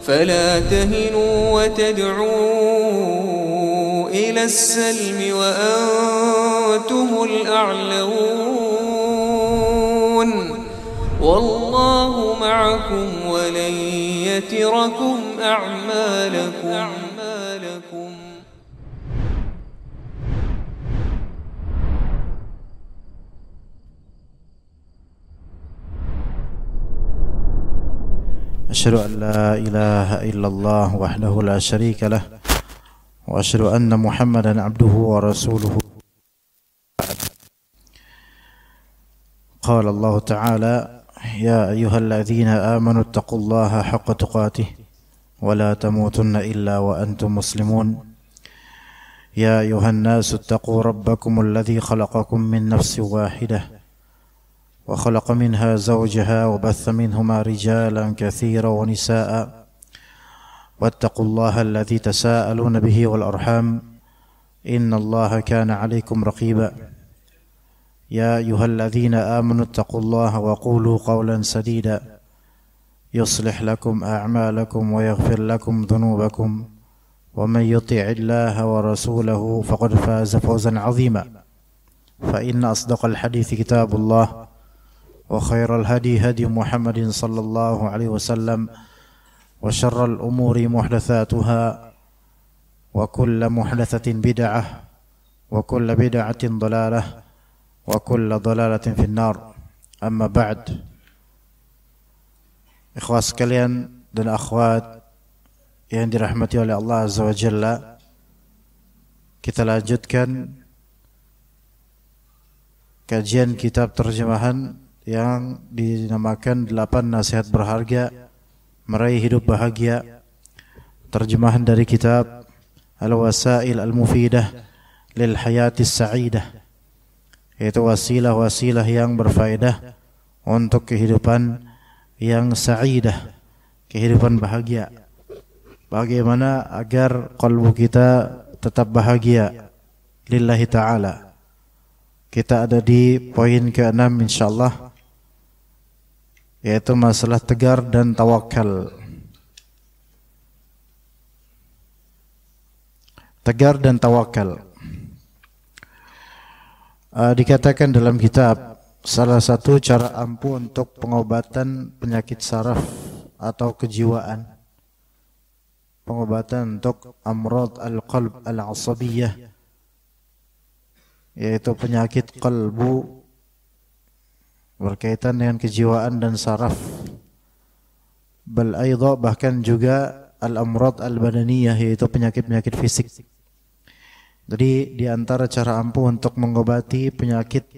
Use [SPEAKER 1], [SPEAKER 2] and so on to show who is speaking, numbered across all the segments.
[SPEAKER 1] فلا تهنوا وتدعوا إلى السلم وأنتم الأعلون والله معكم ولن يتركم أعمالكم.
[SPEAKER 2] أشهد أن لا إله إلا الله وحده لا شريك له وأشهد أن محمدا عبده ورسوله. قال الله تعالى: يا أيها الذين آمنوا اتقوا الله حق تقاته ولا تموتن إلا وأنتم مسلمون. يا أيها الناس اتقوا ربكم الذي خلقكم من نفس واحدة وخلق منها زوجها وبث منهما رجالا كثيرا ونساء واتقوا الله الذي تساءلون به والأرحام إن الله كان عليكم رقيبا. يا أيها الذين آمنوا اتقوا الله وقولوا قولا سديدا يصلح لكم أعمالكم ويغفر لكم ذنوبكم ومن يطع الله ورسوله فقد فاز فوزا عظيما. فإن أصدق الحديث كتاب الله وخير الهدي هدي محمد صلى الله عليه وسلم وشر الأمور محدثاتها وكل محدثة بدعة وكل بدعة ضلالة وكل ضلالة في النار. أما بعد, ikhwah sekalian dan akhwat yang dirahmati oleh Allah Azza wa Jalla, kita lanjutkan kajian kitab terjemahan yang dinamakan 8 nasihat berharga meraih hidup bahagia, terjemahan dari kitab Al-Wasail Al-Mufidah Lil Hayatis Sa'idah, yaitu wasilah-wasilah yang berfaedah untuk kehidupan yang sa'idah, kehidupan bahagia. Bagaimana agar kalbu kita tetap bahagia lillahi ta'ala. Kita ada di poin ke-6 insyaallah, yaitu masalah tegar dan tawakal. Tegar dan tawakal. Dikatakan dalam kitab, salah satu cara ampuh untuk pengobatan penyakit saraf atau kejiwaan, pengobatan untuk amrad al-qalb al-asabiyah, yaitu penyakit kalbu berkaitan dengan kejiwaan dan saraf, bal aidha, bahkan juga al-amrad al-badaniyah, yaitu penyakit-penyakit fisik. Jadi di antara cara ampuh untuk mengobati penyakit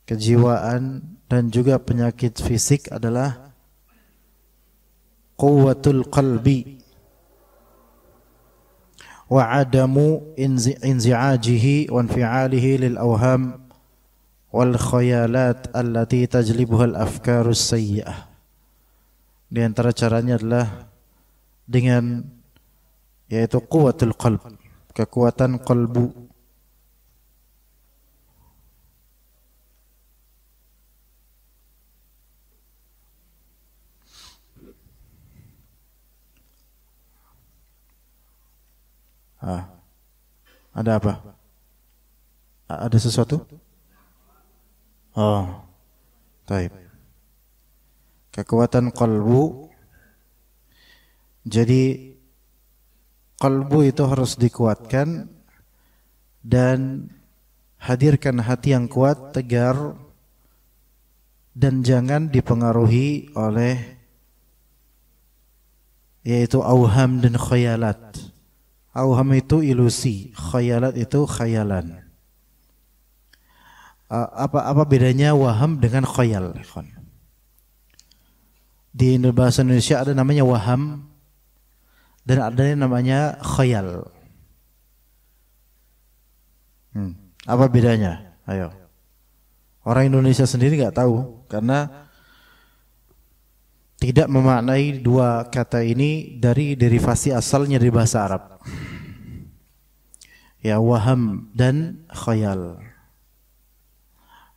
[SPEAKER 2] kejiwaan dan juga penyakit fisik adalah quwwatul qalbi wa adamu inzi'ajihi wa infi'alihi lil awham wal khayalat allati tajlibuha al afkarus sayyi'ah. Di antara caranya adalah dengan, yaitu quwwatul qalb, kekuatan qalbu. Ada apa? Ada sesuatu? Oh, baik. Kekuatan qalbu. Jadi qalbu itu harus dikuatkan dan hadirkan hati yang kuat, tegar, dan jangan dipengaruhi oleh yaitu auham dan khayalat. Auham itu ilusi, khayalat itu khayalan. Apa bedanya waham dengan khayal? Di bahasa Indonesia ada namanya waham dan ada yang namanya khayal. Apa bedanya? Ayo. Orang Indonesia sendiri nggak tahu karena tidak memaknai dua kata ini dari derivasi asalnya dari bahasa Arab. Ya, waham dan khayal.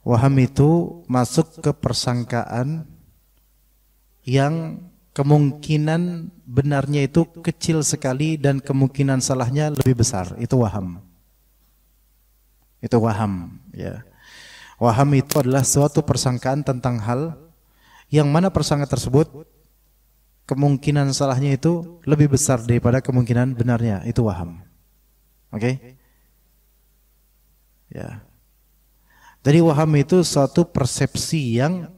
[SPEAKER 2] Waham itu masuk ke persangkaan yang kemungkinan benarnya itu kecil sekali dan kemungkinan salahnya lebih besar. Itu waham. Itu waham, ya. Waham itu adalah suatu persangkaan tentang hal yang mana persangkaan tersebut kemungkinan salahnya itu lebih besar daripada kemungkinan benarnya. Itu waham. Oke? Ya. Jadi waham itu suatu persepsi yang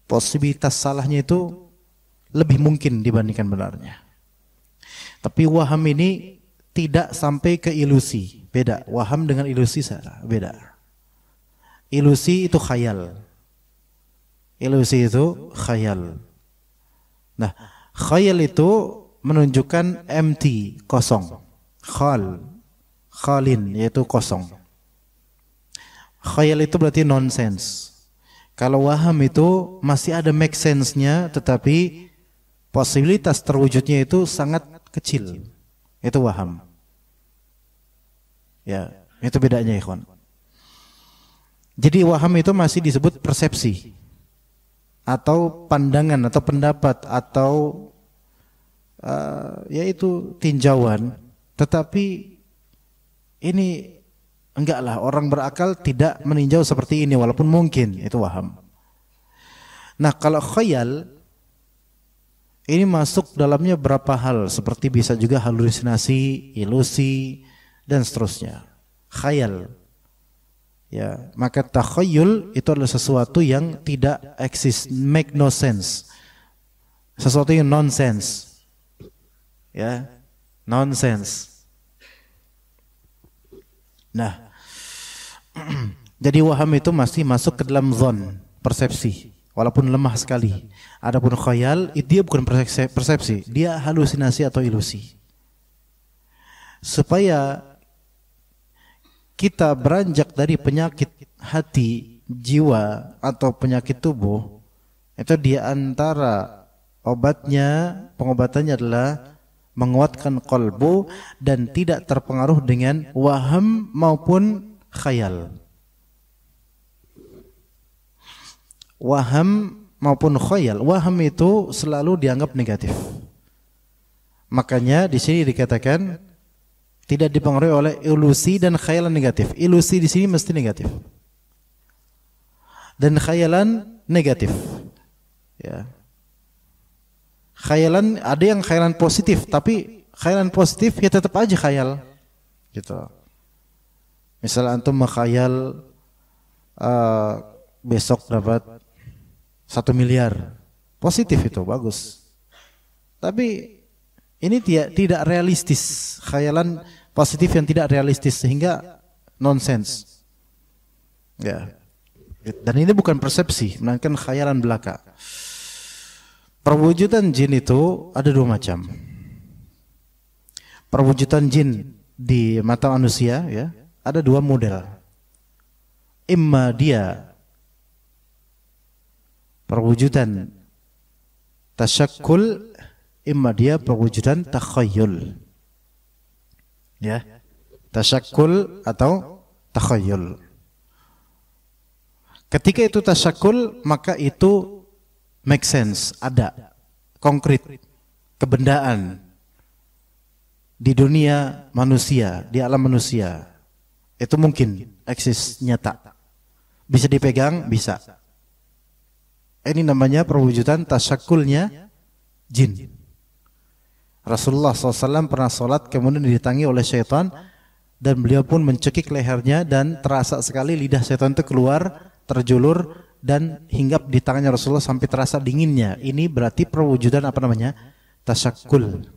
[SPEAKER 2] posibilitas salahnya itu lebih mungkin dibandingkan benarnya. Tapi waham ini tidak sampai ke ilusi. Beda. Waham dengan ilusi beda. Ilusi itu khayal. Ilusi itu khayal. Nah, khayal itu menunjukkan empty, kosong. Khalin, yaitu kosong. Khayal itu berarti nonsense. Kalau waham itu masih ada make sense-nya, tetapi posibilitas terwujudnya itu sangat kecil. Itu waham. Ya, itu bedanya, ikhwan. Jadi waham itu masih disebut persepsi atau pandangan atau pendapat atau yaitu tinjauan, tetapi ini enggaklah, orang berakal tidak meninjau seperti ini walaupun mungkin, itu waham. Nah, kalau khayal ini masuk dalamnya berapa hal, seperti bisa juga halusinasi, ilusi dan seterusnya. Khayal. Ya, maka takhayyul itu adalah sesuatu yang tidak eksis, make no sense. Sesuatu yang nonsense. Ya, nonsense. Nah, jadi waham itu masih masuk ke dalam zon, persepsi, walaupun lemah sekali. Adapun khayal, dia bukan persepsi, dia halusinasi atau ilusi. Supaya kita beranjak dari penyakit hati, jiwa atau penyakit tubuh, itu di antara pengobatannya adalah menguatkan qalbu dan tidak terpengaruh dengan waham maupun khayal. Waham maupun khayal, waham itu selalu dianggap negatif. Makanya di sini dikatakan tidak dipengaruhi oleh ilusi dan khayalan negatif. Ilusi di sini mesti negatif. Dan khayalan negatif. Ya. Khayalan, ada yang khayalan positif, tapi khayalan positif ya tetap aja khayal. Gitu. Misal antum menghayal besok dapat 1 miliar. Positif itu, bagus. Tapi ini tidak realistis. Khayalan positif yang tidak realistis sehingga nonsense. Ya. Dan ini bukan persepsi, melainkan khayalan belaka. Perwujudan jin itu ada 2 macam. Perwujudan jin di mata manusia, ya, ada 2 model. Imma dia perwujudan tasyakkul, imma dia perwujudan takhayyul. Ya, tasyakkul atau takhayyul. Ketika itu tasyakkul, maka itu make sense, ada, konkret, kebendaan di dunia manusia, di alam manusia. Itu mungkin eksis, nyata. Bisa dipegang, bisa. Ini namanya perwujudan tasyakulnya jin. Rasulullah SAW pernah sholat, kemudian didatangi oleh syaitan, dan beliau pun mencekik lehernya, dan terasa sekali lidah syaitan itu keluar, terjulur, dan hinggap di tangannya Rasulullah sampai terasa dinginnya. Ini berarti perwujudan apa namanya? Tasyakul.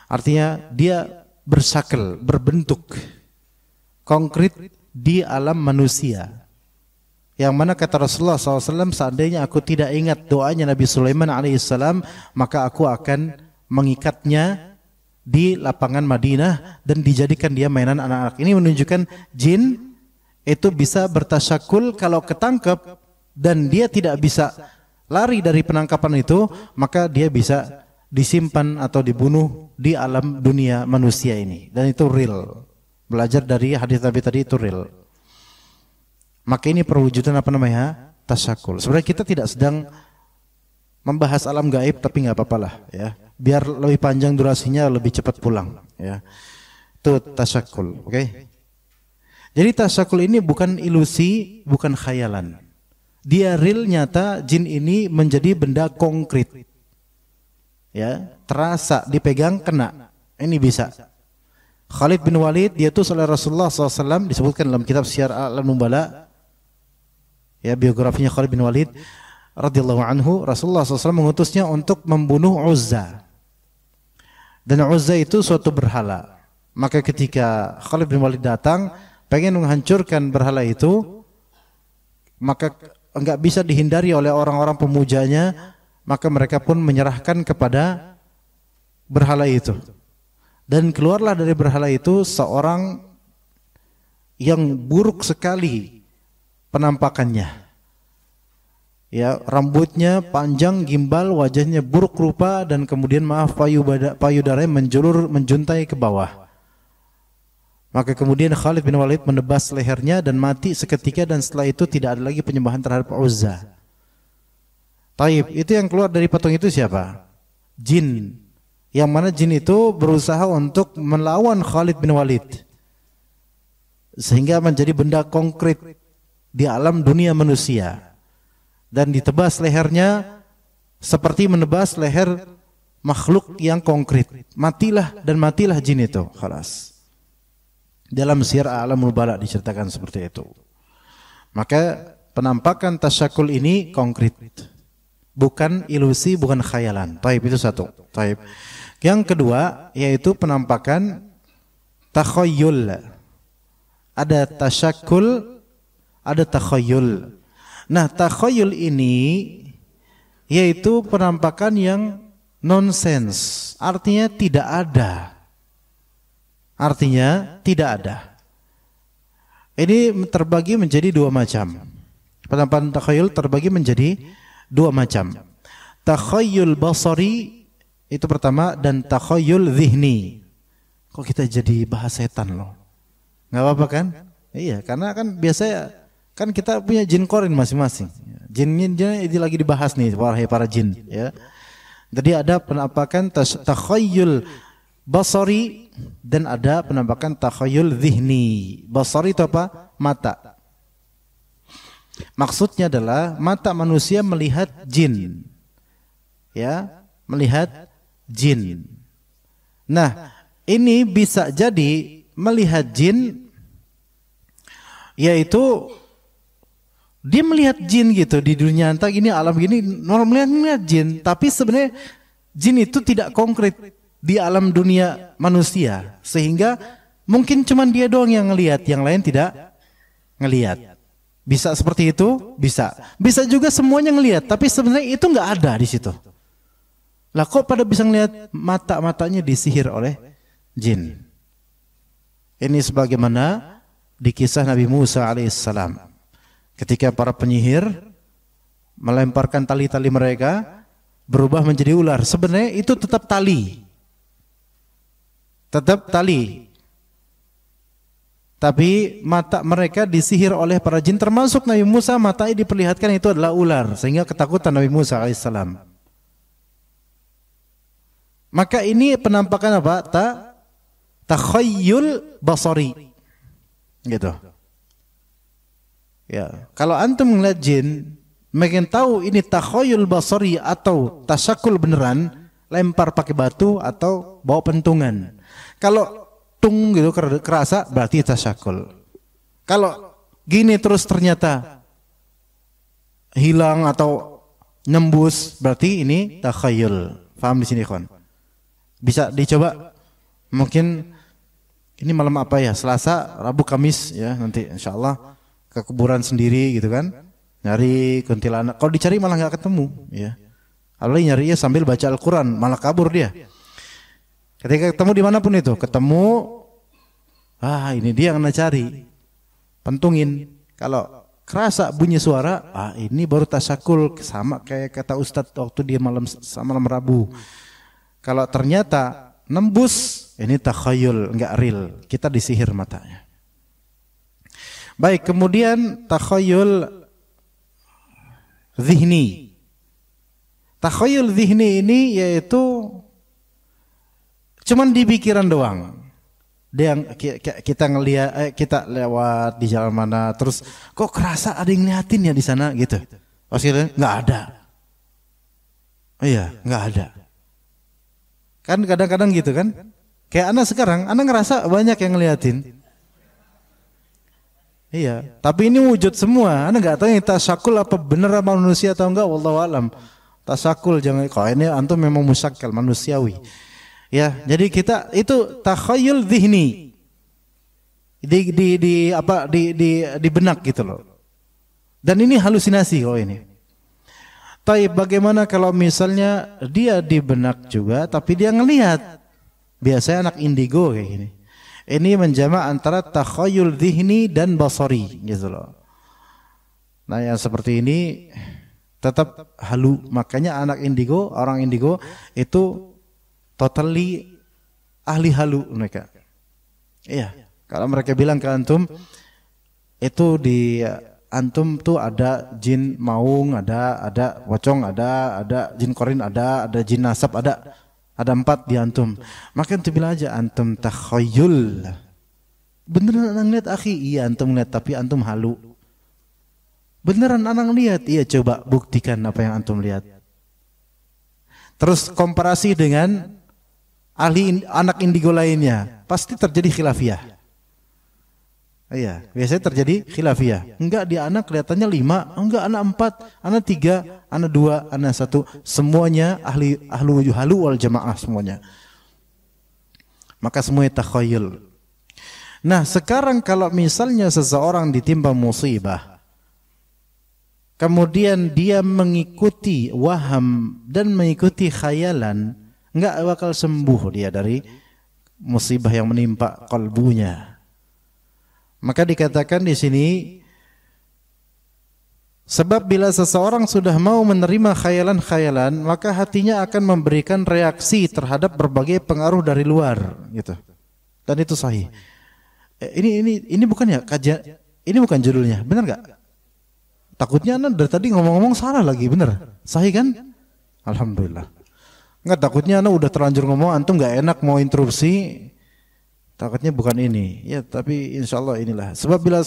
[SPEAKER 2] Artinya dia bersakel, berbentuk konkret di alam manusia. Yang mana kata Rasulullah SAW, seandainya aku tidak ingat doanya Nabi Sulaiman alaihissalam, maka aku akan mengikatnya di lapangan Madinah dan dijadikan dia mainan anak-anak. Ini menunjukkan jin itu bisa bertasyakul kalau ketangkep dan dia tidak bisa lari dari penangkapan itu, maka dia bisa disimpan atau dibunuh di alam dunia manusia ini. Dan itu real. Belajar dari hadis Nabi tadi itu real. Maka ini perwujudan apa namanya? Tasyakul. Sebenarnya kita tidak sedang membahas alam gaib, tapi nggak apa-apa lah ya. Biar lebih panjang durasinya, lebih cepat pulang ya. Itu tasyakul, oke? Jadi tasyakul ini bukan ilusi, bukan khayalan. Dia real, nyata, jin ini menjadi benda konkret. Ya, terasa, dipegang, kena. Ini bisa. Khalid bin Walid diutus oleh Rasulullah SAW, disebutkan dalam kitab Syiar A'lam Nubala, ya, biografinya Khalid bin Walid radhiyallahu anhu. Rasulullah SAW mengutusnya untuk membunuh Uzza, dan Uzza itu suatu berhala. Maka ketika Khalid bin Walid datang pengen menghancurkan berhala itu, maka enggak bisa dihindari oleh orang-orang pemujanya, maka mereka pun menyerahkan kepada berhala itu. Dan keluarlah dari berhala itu seorang yang buruk sekali penampakannya. Ya, rambutnya panjang, gimbal, wajahnya buruk rupa, dan kemudian payudaranya menjuntai ke bawah. Maka kemudian Khalid bin Walid menebas lehernya dan mati seketika, dan setelah itu tidak ada lagi penyembahan terhadap Uzza. Taib, itu yang keluar dari patung itu siapa? Jin. Yang mana jin itu berusaha untuk melawan Khalid bin Walid, sehingga menjadi benda konkret di alam dunia manusia, dan ditebas lehernya seperti menebas leher makhluk yang konkret. Matilah jin itu. Khalas. Dalam Syiar A'lamul Bala diceritakan seperti itu. Maka penampakan tasyakul ini konkret, bukan ilusi, bukan khayalan. Taib, itu satu. Taib. Yang kedua yaitu penampakan takhayyul. Ada tasyakul, ada takhayyul. Nah, takhayyul ini yaitu penampakan yang nonsens, artinya tidak ada. Artinya tidak ada. Ini terbagi menjadi dua macam. Penampakan takhayyul terbagi menjadi dua macam. Takhayyul basari itu pertama, dan takhayyul zihni. Kok kita jadi bahas setan loh? Nggak apa-apa kan? Iya, karena kan biasanya kan kita punya jin korin masing-masing. Jinnya ini lagi dibahas nih para jin, ya. Jadi ada penampakan takhayyul basari dan ada penampakan takhayyul zihni. Basari itu apa? Mata. Maksudnya adalah mata manusia melihat jin. Ya, melihat jin. Nah, ini bisa jadi melihat jin, yaitu dia melihat jin gitu di dunia nyata gini, alam gini, normalnya melihat jin, tapi sebenarnya jin itu tidak konkret di alam dunia manusia, sehingga mungkin cuma dia doang yang ngelihat, yang lain tidak ngelihat. Bisa seperti itu, bisa. Bisa juga semuanya ngelihat, tapi sebenarnya itu nggak ada di situ. Lah kok pada bisa ngelihat mata-matanya disihir oleh jin? Ini sebagaimana di kisah Nabi Musa alaihissalam. Ketika para penyihir melemparkan tali-tali mereka berubah menjadi ular. Sebenarnya itu tetap tali. Tetap tali. Tapi mata mereka disihir oleh para jin, termasuk Nabi Musa, matanya diperlihatkan itu adalah ular, sehingga ketakutan Nabi Musa alaihissalam. Maka ini penampakan apa? Takhayyul basari. Gitu. Ya, kalau antum ngeliat jin, makin tahu ini takhayyul basari atau tasyakul beneran, lempar pakai batu atau bawa pentungan. Kalau tung gitu kerasa, berarti tasyakul. Kalau gini terus ternyata hilang atau nembus, berarti ini takhayyul. Paham di sini, kawan? Bisa dicoba. Mungkin ini malam apa ya? Selasa, Rabu, Kamis ya, nanti insyaallah ke kuburan sendiri gitu kan. Nyari kuntilanak. Kalau dicari malah nggak ketemu ya. Apalagi nyarinya sambil baca Al-Qur'an, malah kabur dia. Ketika ketemu dimanapun itu, ketemu, ini dia yang anda cari. Pentungin. Kalau kerasa bunyi suara, ini baru tasyakul, sama kayak kata Ustadz waktu dia malam Rabu. Kalau ternyata nembus, ini takhayyul, enggak real. Kita disihir matanya. Baik, kemudian takhayyul zihni. Takhayul dzihni ini yaitu cuman di pikiran doang. Dia yang kita ngelihat, kita lewat di jalan mana, terus kok kerasa ada yang ngeliatin ya di sana gitu. Pasti nggak ada. Iya, nggak ada. Kan kadang-kadang gitu kan? Kayak anak sekarang, anak ngerasa banyak yang ngeliatin. Iya, tapi ini wujud semua. Anak nggak tahu yang tasyakul apa bener apa manusia atau enggak, wallahu alam. Tasyakul jangan, kok ini antum memang musyakal manusiawi. Ya, jadi kita itu takhayul dzihni. Di benak gitu loh. Dan ini halusinasi kalau ini. Tapi bagaimana kalau misalnya dia di benak juga tapi dia ngelihat? Biasanya anak indigo kayak gini. Ini menjamak antara takhayul dzihni dan basari gitu loh. Nah, yang seperti ini tetap halu. Makanya anak indigo, orang indigo itu totally ahli halu mereka. Iya, kalau mereka bilang ke antum itu di antum tuh ada jin maung, ada pocong, ada jin korin, ada jin nasab, ada 4 di antum. Maka antum bilang aja antum takhayul. Beneran anak lihat akhi? Iya antum lihat tapi antum halu. Beneran anak lihat? Iya coba buktikan apa yang antum lihat. Terus komparasi dengan ahli anak indigo lainnya, pasti terjadi khilafiyah. Iya, biasanya terjadi khilafiyah. Enggak, di anak kelihatannya 5, enggak anak 4, anak 3, anak 2, anak 1, semuanya ahlu halu wal jamaah semuanya. Maka semuanya takhayul. Nah, sekarang kalau misalnya seseorang ditimpa musibah, kemudian dia mengikuti waham dan mengikuti khayalan, enggak bakal sembuh dia dari musibah yang menimpa kalbunya. Maka dikatakan di sini, sebab bila seseorang sudah mau menerima khayalan-khayalan, maka hatinya akan memberikan reaksi terhadap berbagai pengaruh dari luar, gitu. Dan itu sahih. Ini bukan ya kajian, ini bukan judulnya, benar nggak? Takutnya anda dari tadi ngomong-ngomong salah lagi, benar? Sahih kan? Alhamdulillah. Nggak, takutnya anda udah terlanjur ngomong, antum nggak enak mau interupsi. Takutnya bukan ini, ya tapi insya Allah inilah. Sebab bila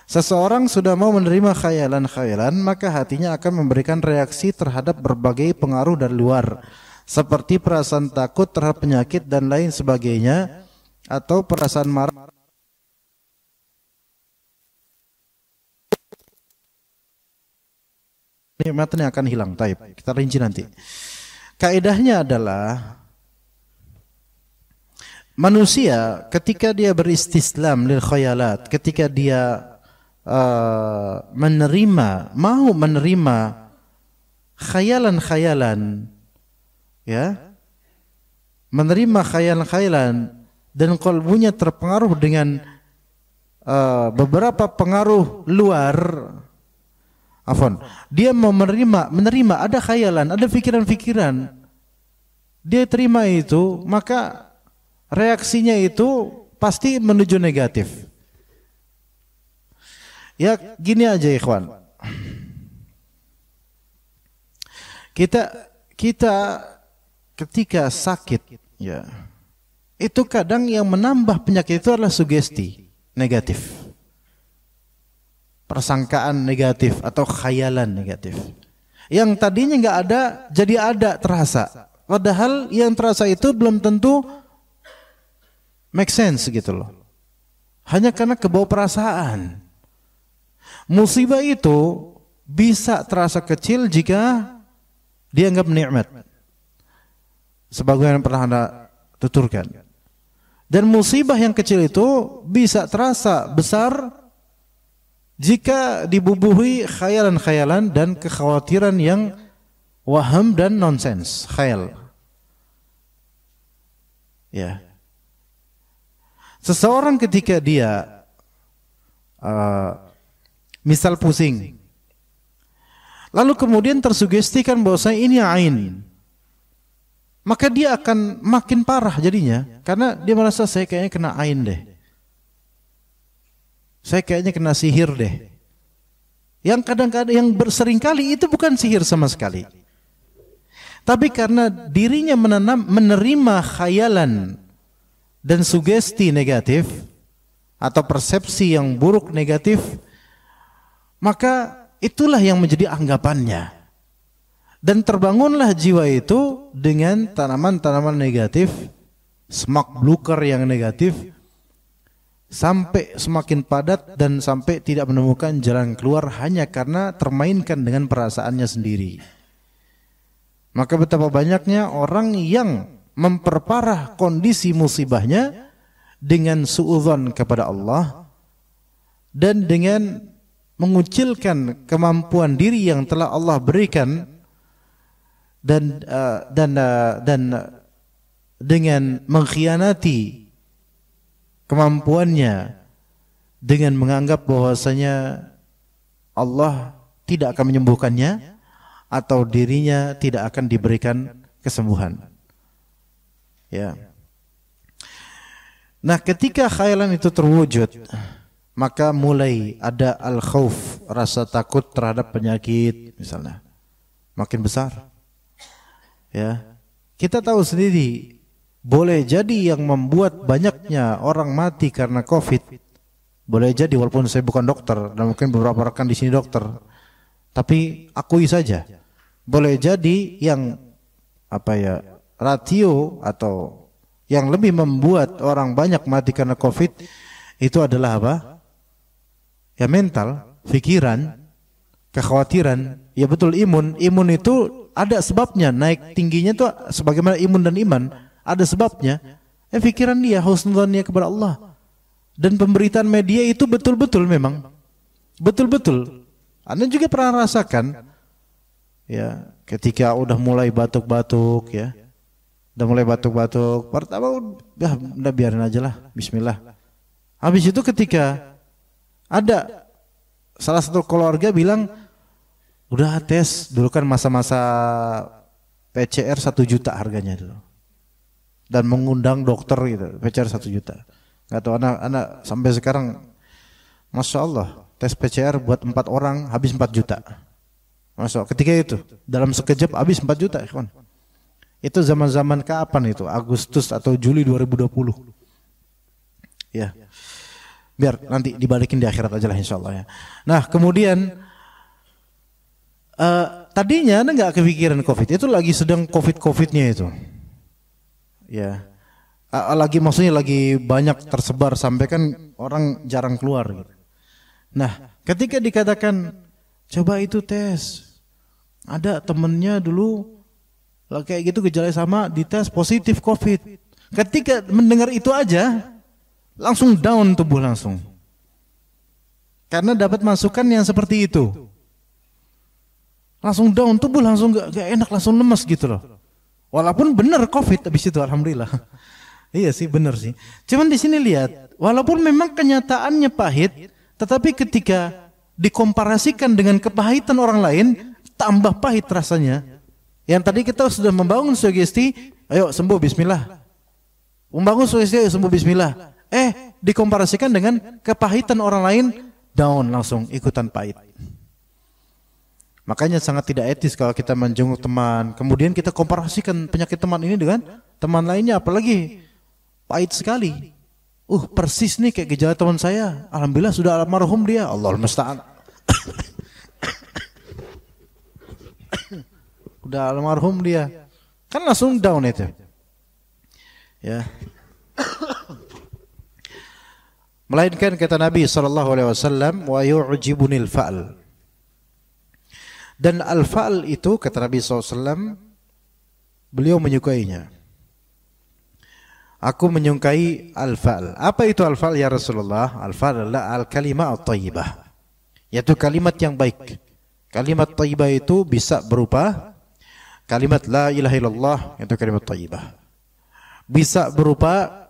[SPEAKER 2] seseorang sudah mau menerima khayalan-khayalan, maka hatinya akan memberikan reaksi terhadap berbagai pengaruh dari luar, seperti perasaan takut terhadap penyakit dan lain sebagainya, atau perasaan marah. Nikmatnya akan hilang. Taib, kita rinci nanti. Kaidahnya adalah manusia ketika dia beristislam lil khayalat, ketika dia mau menerima khayalan-khayalan, ya, menerima khayalan-khayalan dan kalbunya terpengaruh dengan beberapa pengaruh luar. Dia mau menerima ada khayalan, ada pikiran-pikiran, dia terima itu, maka reaksinya itu pasti menuju negatif. Ya gini aja ikhwan, kita ketika sakit, ya, itu kadang yang menambah penyakit itu adalah sugesti negatif, persangkaan negatif atau khayalan negatif. Yang tadinya nggak ada jadi ada, terasa. Padahal yang terasa itu belum tentu make sense gitu loh. Hanya karena kebawa perasaan. Musibah itu bisa terasa kecil jika dianggap nikmat, sebagaimana pernah Anda tuturkan. Dan musibah yang kecil itu bisa terasa besar jika dibubuhi khayalan-khayalan dan kekhawatiran yang waham dan nonsens, khayal. Ya. Seseorang ketika dia misal pusing, lalu kemudian tersugestikan bahwasanya ini ain, maka dia akan makin parah jadinya, karena dia merasa saya kayaknya kena ain deh, saya kayaknya kena sihir deh. Yang kadang-kadang yang seringkali itu bukan sihir sama sekali. Tapi karena dirinya menerima khayalan dan sugesti negatif atau persepsi yang buruk negatif, maka itulah yang menjadi anggapannya. Dan terbangunlah jiwa itu dengan tanaman-tanaman negatif, semak belukar yang negatif, sampai semakin padat dan sampai tidak menemukan jalan keluar hanya karena termainkan dengan perasaannya sendiri. Maka betapa banyaknya orang yang memperparah kondisi musibahnya dengan suudzon kepada Allah dan dengan mengucilkan kemampuan diri yang telah Allah berikan dan dengan mengkhianati kemampuannya dengan menganggap bahwasanya Allah tidak akan menyembuhkannya atau dirinya tidak akan diberikan kesembuhan. Ya. Nah, ketika khayalan itu terwujud, maka mulai ada al-khauf, rasa takut terhadap penyakit misalnya, makin besar. Ya. Kita tahu sendiri, boleh jadi yang membuat banyaknya orang mati karena COVID. Boleh jadi, walaupun saya bukan dokter dan mungkin beberapa rekan di sini dokter, tapi akui saja, boleh jadi yang ratio atau yang lebih membuat orang banyak mati karena COVID itu adalah apa? Ya mental, pikiran, kekhawatiran. Ya betul, imun itu ada sebabnya, naik tingginya itu sebagaimana imun dan iman, ada sebabnya. Pikiran dia, husnudzannya kepada Allah. Dan pemberitaan media itu betul-betul memang betul-betul. Anda juga pernah rasakan, ya, ketika udah mulai batuk-batuk, ya, udah mulai batuk-batuk, pertama udah biarin aja lah, bismillah. Habis itu ketika ada salah satu keluarga bilang, udah tes, dulu kan masa-masa PCR 1 juta harganya dulu, dan mengundang dokter gitu, PCR 1 juta. Gak tahu anak sampai sekarang, masya Allah, tes PCR buat 4 orang habis 4 juta. Masya Allah, ketika itu dalam sekejap habis 4 juta, ikhwan. Itu zaman-zaman kapan itu? Agustus atau Juli 2020. Ya. Biar nanti dibalikin di akhirat aja lah insyaallah ya. Nah, kemudian tadinya Anda enggak kepikiran COVID, itu lagi sedang COVID-nya itu. Ya. Maksudnya lagi banyak tersebar sampai kan orang jarang keluar gitu. Nah, ketika dikatakan coba itu tes, ada temennya dulu kayak gitu gejalanya sama, dites positif COVID. Ketika mendengar itu aja langsung down tubuh langsung, karena dapat masukan yang seperti itu. Langsung down tubuh, langsung gak enak, langsung lemes gitu loh. Walaupun benar COVID habis itu, alhamdulillah. Iya sih, benar sih. Cuman di sini lihat, walaupun memang kenyataannya pahit, tetapi ketika dikomparasikan dengan kepahitan orang lain, tambah pahit rasanya. Yang tadi kita sudah membangun sugesti, ayo sembuh bismillah. Membangun sugesti, ayo sembuh bismillah. Dikomparasikan dengan kepahitan orang lain, down langsung, ikutan pahit. Makanya sangat tidak etis kalau kita menjenguk teman, kemudian kita komparasikan penyakit teman ini dengan teman lainnya, apalagi pahit sekali. Persis nih kayak gejala teman saya. Alhamdulillah sudah almarhum dia. Allahul musta'an. Udah almarhum dia. Kan langsung down itu. Ya. Melainkan kata Nabi SAW, wa yu'jibunil fa'al. Dan al-fa'al itu kata Nabi SAW, beliau menyukainya. Aku menyukai al-fa'al. Apa itu al-fa'al ya Rasulullah? Al-fa'al adalah al-kalimah at-tayyibah, yaitu kalimat yang baik. Kalimat tayyibah itu bisa berupa kalimat la ilaha illallah, yaitu kalimat tayyibah. Bisa berupa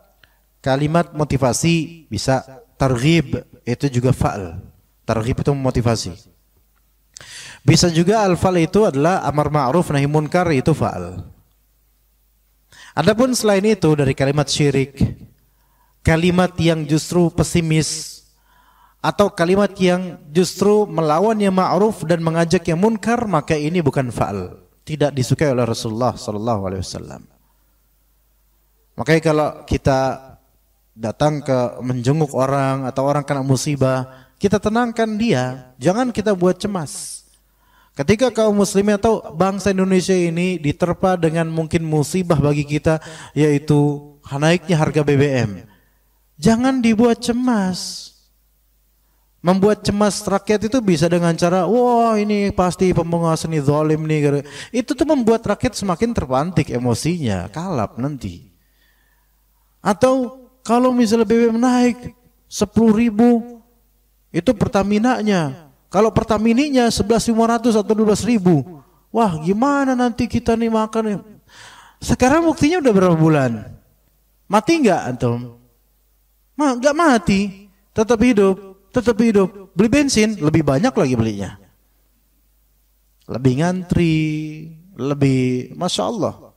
[SPEAKER 2] kalimat motivasi, bisa targhib, itu juga fa'al. Targhib itu memotivasi. Bisa juga al-fa'al itu adalah amar ma'ruf nahi munkar, itu fa'al. Adapun selain itu dari kalimat syirik, kalimat yang justru pesimis, atau kalimat yang justru melawan yang ma'ruf dan mengajak yang munkar, maka ini bukan fa'al. tidak disukai oleh Rasulullah sallallahu alaihi wasallam. Makanya kalau kita datang ke menjenguk orang atau orang kena musibah, kita tenangkan dia, jangan kita buat cemas. Ketika kaum muslimin atau bangsa Indonesia ini diterpa dengan mungkin musibah bagi kita, yaitu naiknya harga BBM, jangan dibuat cemas. Membuat cemas rakyat itu bisa dengan cara, wah ini pasti penguasa ini zalim nih. Itu tuh membuat rakyat semakin terpantik emosinya, kalap nanti. Atau kalau misalnya BBM naik 10.000, itu Pertamina-nya. Kalau Pertamina-nya 11.500 atau 12.000, wah gimana nanti kita nih makan? Sekarang buktinya udah berapa bulan? Mati nggak antum? Nggak mati, tetap hidup. Tetap hidup. Beli bensin lebih banyak lagi belinya, lebih ngantri, lebih masya Allah,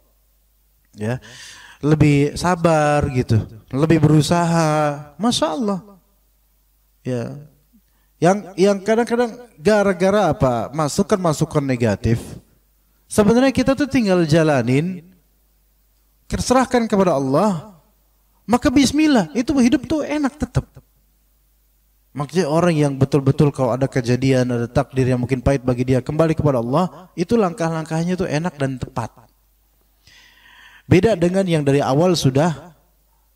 [SPEAKER 2] ya, lebih sabar gitu, lebih berusaha, masya Allah, ya. Yang kadang-kadang gara-gara apa? Masukan negatif. Sebenarnya kita tuh tinggal jalanin, serahkan kepada Allah, maka bismillah, itu hidup tuh enak tetap. Maksudnya orang yang betul-betul kalau ada kejadian, ada takdir yang mungkin pahit bagi dia, kembali kepada Allah, itu langkah-langkahnya itu enak dan tepat. Beda dengan yang dari awal sudah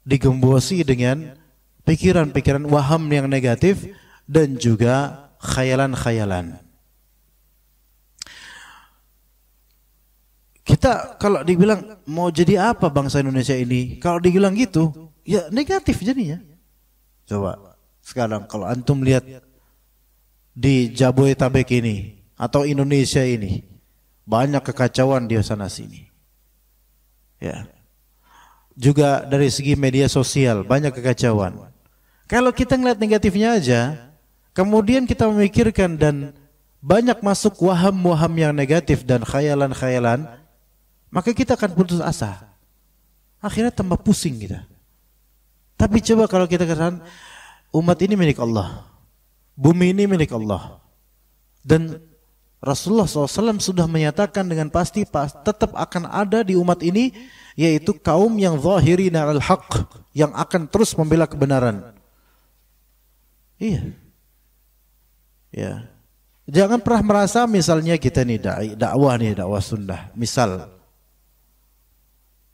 [SPEAKER 2] digembosi dengan pikiran-pikiran waham yang negatif dan juga khayalan-khayalan. Kita kalau dibilang mau jadi apa bangsa Indonesia ini, kalau dibilang gitu, ya negatif jadinya. Coba. Sekarang kalau antum lihat di Jabodetabek ini atau Indonesia ini, banyak kekacauan di sana sini. Ya. Juga dari segi media sosial banyak kekacauan. Kalau kita ngeliat negatifnya aja, kemudian kita memikirkan dan banyak masuk waham-waham yang negatif dan khayalan-khayalan, maka kita akan putus asa. Akhirnya tambah pusing kita. Tapi coba kalau kita katakan umat ini milik Allah, bumi ini milik Allah, dan Rasulullah SAW sudah menyatakan dengan pasti tetap akan ada di umat ini, yaitu kaum yang zahirina al-haq, yang akan terus membela kebenaran. Iya, ya. Jangan pernah merasa misalnya kita nih dakwah sunnah, misal,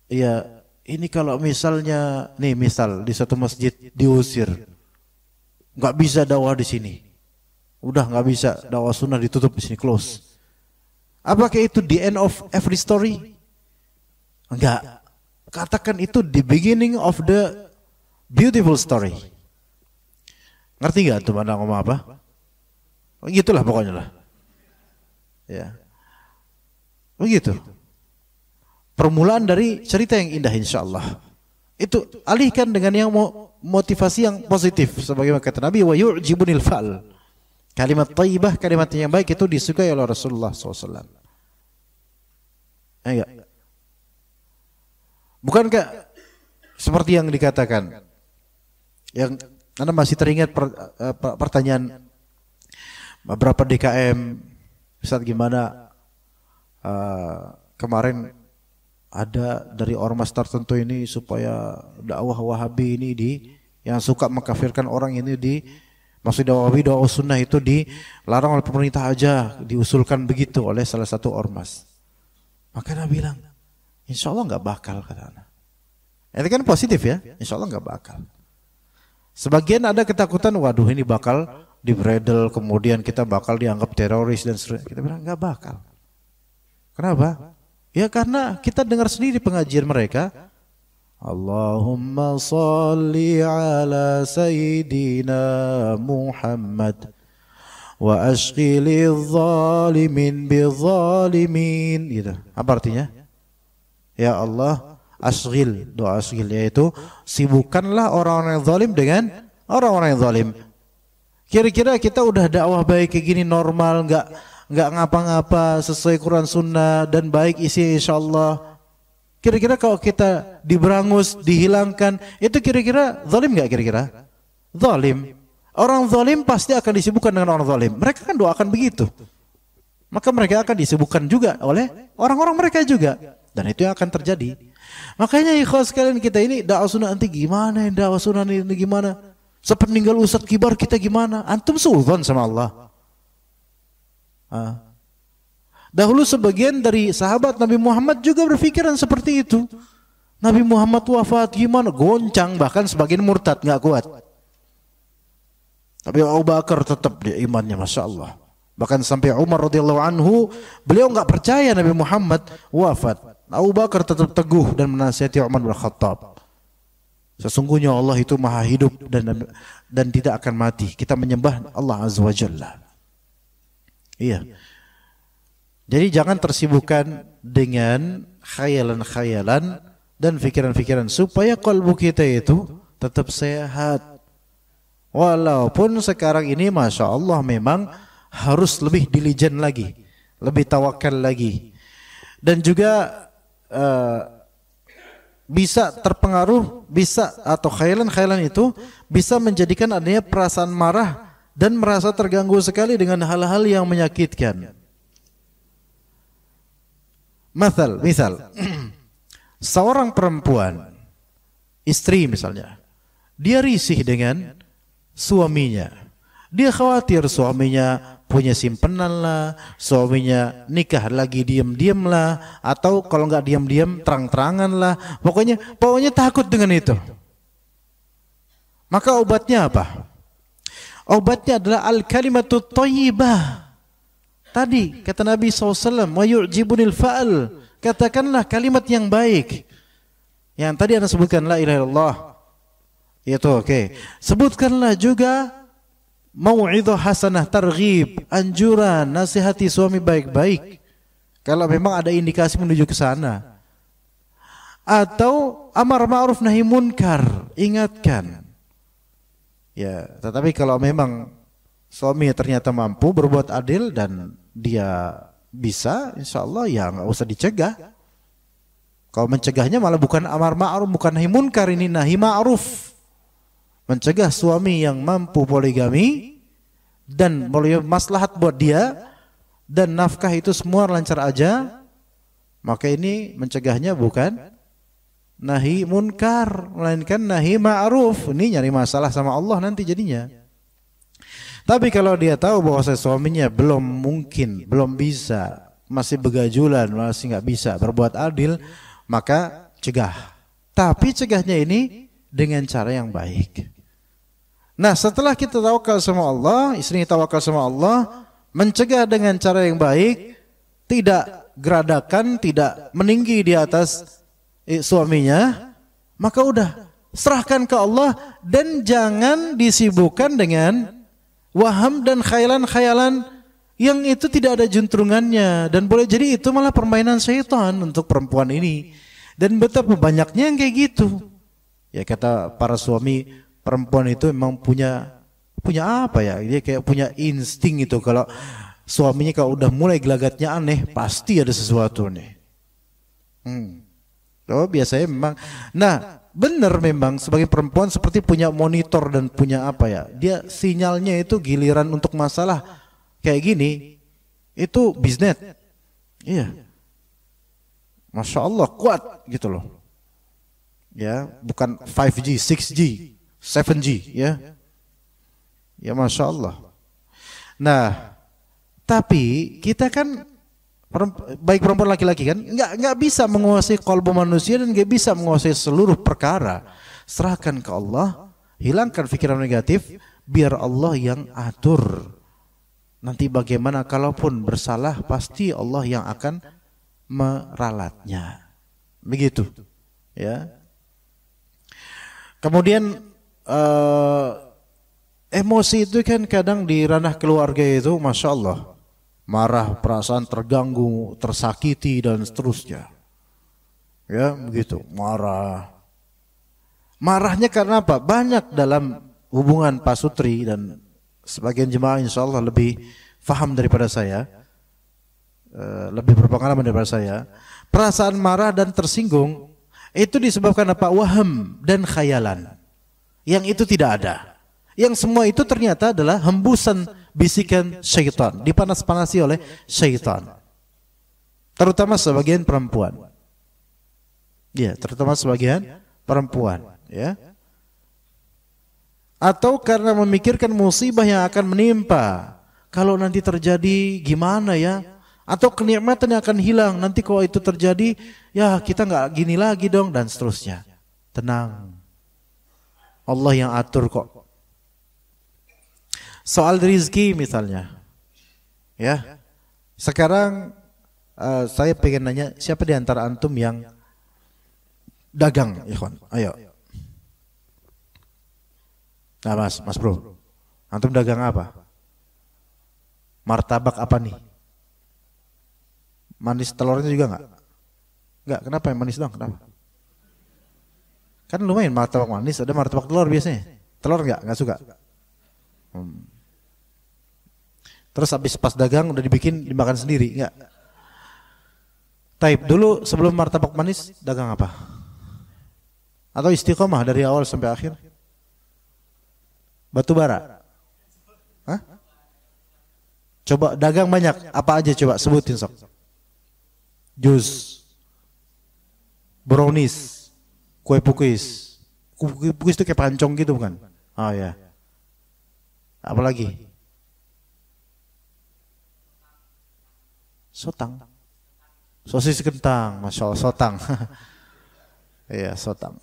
[SPEAKER 2] ya ini kalau misalnya nih misal di satu masjid diusir, nggak bisa dakwah di sini, udah nggak bisa dakwah sunnah, ditutup di sini, close. Apakah itu the end of every story? Enggak. Katakan itu the beginning of the beautiful story. Ngerti nggak tuh mana ngomong apa? Begitulah pokoknya lah. Ya, begitu. Permulaan dari cerita yang indah, insya Allah. Itu alihkan dengan yang motivasi yang positif, sebagaimana kata Nabi, wa yu'jibunil fa'al. Kalimat thayyibah, kalimat yang baik itu disukai oleh Rasulullah SAW. Enggak. Bukankah seperti yang dikatakan, yang Anda masih teringat pertanyaan beberapa DKM, saat gimana kemarin ada dari ormas tertentu ini supaya dakwah Wahabi ini yang suka mengkafirkan orang ini maksud dakwah Wahabi, dakwah sunnah itu dilarang oleh pemerintah aja, diusulkan begitu oleh salah satu ormas. Maka dia bilang, insya Allah nggak bakal, kata anak. Itu kan positif ya, insya Allah nggak bakal. Sebagian ada ketakutan, waduh ini bakal dibredel, kemudian kita bakal dianggap teroris dan sebagainya. Kita bilang nggak bakal. Kenapa? Ya karena kita dengar sendiri pengajian mereka, Allahumma salli ala Sayyidina Muhammad wa ashghilil zalimin bizzalimin. Gitu. Apa artinya? Ya Allah, ashghil, doa ashghil, yaitu sibukkanlah orang-orang yang zalim dengan orang-orang yang zalim. Kira-kira kita udah dakwah baik kayak gini, normal, nggak ngapa-ngapa, sesuai Quran Sunnah dan baik isi insyaallah. Kira-kira kalau kita diberangus, dihilangkan, itu kira-kira zalim nggak? Kira-kira zalim. Orang zalim pasti akan disibukkan dengan orang zalim. Mereka kan doakan begitu. maka mereka akan disibukkan juga oleh orang-orang mereka juga. Dan itu yang akan terjadi. Makanya ikhwas sekalian, kita ini dakwah sunnah nanti gimana, dakwah sunnah ini gimana, sepeninggal Ustadz Kibar kita gimana, antum suudzon sama Allah. Dahulu sebagian dari sahabat Nabi Muhammad juga berpikiran seperti itu. Nabi Muhammad wafat gimana, goncang, bahkan sebagian murtad, nggak kuat. Tapi Abu Bakar tetap dia imannya, masya Allah. Bahkan sampai Umar radhiyallahu anhu, beliau nggak percaya Nabi Muhammad wafat. Abu Bakar tetap teguh dan menasihati Umar bin Khattab. Sesungguhnya Allah itu maha hidup dan tidak akan mati. Kita menyembah Allah Azza wa Jalla. Iya. Jadi jangan tersibukkan dengan khayalan-khayalan dan pikiran-pikiran supaya kalbu kita itu tetap sehat. Walaupun sekarang ini masya Allah memang harus lebih diligent lagi, lebih tawakal lagi, dan juga bisa terpengaruh, bisa atau khayalan-khayalan itu bisa menjadikan adanya perasaan marah dan merasa terganggu sekali dengan hal-hal yang menyakitkan. Misal seorang perempuan, istri misalnya, dia risih dengan suaminya. Dia khawatir suaminya punya simpenan lah, suaminya nikah lagi diam-diam lah, atau kalau nggak diam-diam terang-terangan lah. Pokoknya takut dengan itu. Maka obatnya apa? Obatnya adalah al-kalimatut thayyibah. Tadi kata Nabi SAW, wa yu'jibunil fa'al. Katakanlah kalimat yang baik. Yang tadi Anda sebutkan la ilaha illallah. Itu oke. Sebutkanlah juga mau'idhah hasanah, targhib, anjuran, nasihati suami baik-baik. Kalau memang ada indikasi menuju ke sana. Atau amar ma'ruf nahi munkar, ingatkan. Ya, tetapi kalau memang suami ternyata mampu berbuat adil dan dia bisa, insya Allah ya nggak usah dicegah. Kalau mencegahnya malah bukan amar ma'ruf, bukan nahi munkar, ini nahi ma'ruf. Mencegah suami yang mampu poligami dan maslahat buat dia dan nafkah itu semua lancar aja, maka ini mencegahnya bukan nahi munkar, melainkan nahi ma'ruf. Ini nyari masalah sama Allah nanti jadinya. Tapi kalau dia tahu bahwa suaminya belum mungkin, belum bisa, masih begajulan, masih nggak bisa berbuat adil, maka cegah. Tapi cegahnya ini dengan cara yang baik. Nah, setelah kita tawakal sama Allah, istri tawakal sama Allah, mencegah dengan cara yang baik, tidak geradakan, tidak meninggi di atas suaminya, maka udah serahkan ke Allah dan jangan disibukkan dengan waham dan khayalan-khayalan yang itu tidak ada juntrungannya, dan boleh jadi itu malah permainan syaitan untuk perempuan ini. Dan betapa banyaknya yang kayak gitu. Ya kata para suami, perempuan itu memang punya apa ya? Dia kayak punya insting itu, kalau suaminya kalau udah mulai gelagatnya aneh, pasti ada sesuatu nih. Oh, biasanya memang. Nah, benar memang sebagai perempuan seperti punya monitor dan punya apa ya? Dia sinyalnya itu giliran untuk masalah kayak gini itu bisnet. Iya. Masya Allah kuat gitu loh. Ya, bukan 5G, 6G. 7G ya. Ya Masya Allah. Nah, tapi kita kan baik perempuan laki-laki kan nggak bisa menguasai kalbu manusia dan nggak bisa menguasai seluruh perkara. Serahkan ke Allah, hilangkan pikiran negatif, biar Allah yang atur. Nanti bagaimana kalaupun bersalah, pasti Allah yang akan meralatnya. Begitu ya. Kemudian emosi itu kan kadang di ranah keluarga itu Masya Allah, marah, perasaan terganggu, tersakiti dan seterusnya. Ya begitu, marahnya karena apa? Banyak dalam hubungan Pak Sutri dan sebagian jemaah insya Allah lebih faham daripada saya, lebih berpengalaman daripada saya. Perasaan marah dan tersinggung itu disebabkan apa? Waham dan khayalan. Yang itu tidak ada. Yang semua itu ternyata adalah hembusan bisikan syaitan, dipanas-panasi oleh syaitan. Terutama sebagian perempuan. Ya, terutama sebagian perempuan, ya. Atau karena memikirkan musibah yang akan menimpa. Kalau nanti terjadi gimana ya? Atau kenikmatan yang akan hilang. Nanti kalau itu terjadi, ya kita nggak gini lagi dong, dan seterusnya. Tenang. Allah yang atur kok. Soal rezeki misalnya. Ya. Sekarang saya pengen nanya, siapa di antara antum yang dagang, ikhwan? Ayo. Nah, Mas Bro. Antum dagang apa? Martabak apa nih? Manis telurnya juga enggak? Enggak, kenapa yang manis dong? Kenapa? Kan lumayan martabak manis, ada martabak telur biasanya. Telur enggak suka. Terus habis pas dagang udah dimakan sendiri, enggak? Taib, dulu sebelum martabak manis dagang apa? Atau istiqomah dari awal sampai akhir? Batu bara? Hah? Coba dagang banyak, apa aja coba sebutin sok. Jus, brownies, kue pukis. Kue pukis itu kayak pancong gitu bukan? Oh ya. Apa lagi? Sotang. Sosis kentang, masya Allah, sotang. Iya, sotang.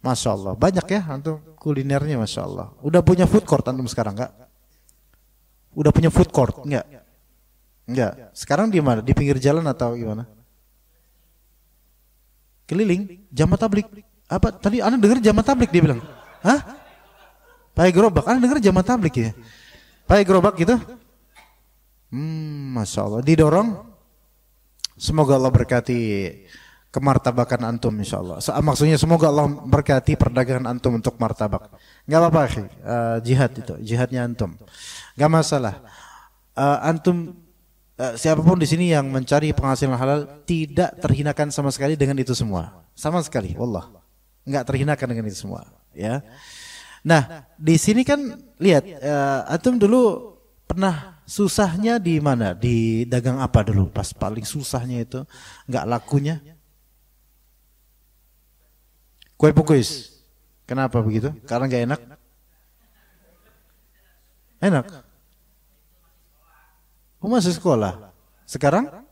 [SPEAKER 2] Masya Allah, banyak ya antum kulinernya, masya Allah. Udah punya food court antum sekarang enggak? Udah punya food court enggak? Enggak. Sekarang di mana? Di pinggir jalan atau gimana? Keliling, jamaah tablik. Apa tadi Anda dengar jamaah tablik dia bilang? Hah? Pakai gerobak. Anda dengar jamaah tablik ya? Pakai gerobak gitu? Masya Allah. Didorong. Semoga Allah berkati kemartabakan antum insyaallah. Maksudnya semoga Allah berkati perdagangan antum untuk martabak. Enggak apa-apa, jihad itu, jihadnya antum. Enggak masalah. Antum siapapun di sini yang mencari penghasilan halal tidak terhinakan sama sekali dengan itu semua. Sama sekali, wallah. Enggak terhinakan dengan itu semua, ya. Nah, di sini kan lihat antum dulu pernah susahnya di mana? Di dagang apa dulu? Pas paling susahnya itu enggak lakunya? Kue pukis. Kenapa begitu? Karena enggak enak? Enak. Oh, masih sekolah. Sekarang?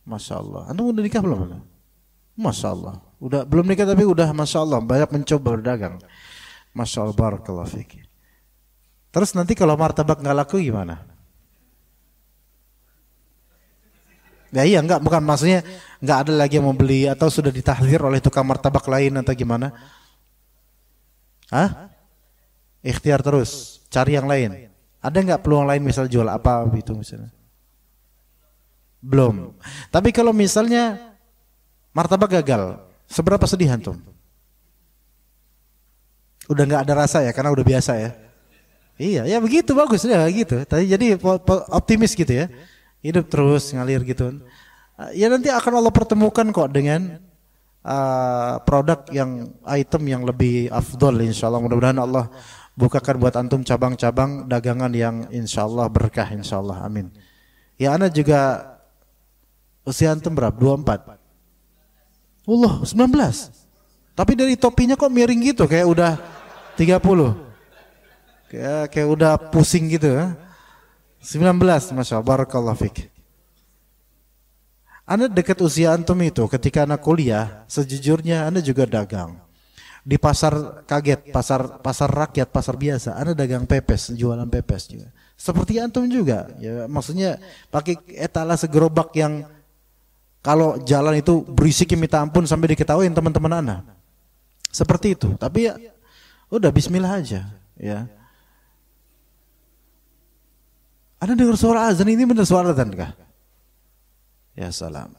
[SPEAKER 2] Masya Allah. Antum udah nikah belum? Masya Allah. Udah belum nikah tapi udah Masya Allah banyak mencoba berdagang. Masya Allah, barakallahu fiik. Terus nanti kalau martabak nggak laku gimana? Ya iya, enggak, bukan maksudnya nggak ada lagi yang mau beli atau sudah ditahdzir oleh tukang martabak lain atau gimana? Hah? Ikhtiar terus, cari yang lain. Ada nggak peluang lain misal jual apa gitu misalnya? Belum. Tapi kalau misalnya martabak gagal, seberapa sedih antum? Udah nggak ada rasa ya karena udah biasa ya. Iya, ya begitu, bagus ya gitu. Tadi jadi optimis gitu ya. Hidup terus ngalir gitu. Ya nanti akan Allah pertemukan kok dengan produk yang item yang lebih afdol insyaallah. Mudah-mudahan Allah bukakan buat antum cabang-cabang dagangan yang insyaallah berkah insyaallah. Amin. Ya ana juga usia antum berapa? 24. Allah, 19. Tapi dari topinya kok miring gitu kayak udah 30. Kayak udah pusing gitu ya. 19, Masya Allah, barakallahu fiik. Anda dekat usia antum itu ketika anak kuliah, sejujurnya Anda juga dagang. Di pasar kaget, pasar rakyat, pasar biasa, Anda dagang pepes, jualan pepes juga. Seperti antum juga, ya maksudnya pakai etalase gerobak yang kalau jalan itu berisiknya minta ampun sampai diketahuin teman-teman Anda. Seperti itu, tapi ya udah bismillah aja, ya. Anda dengar suara azan ini benar suara azan kah? Ya salam.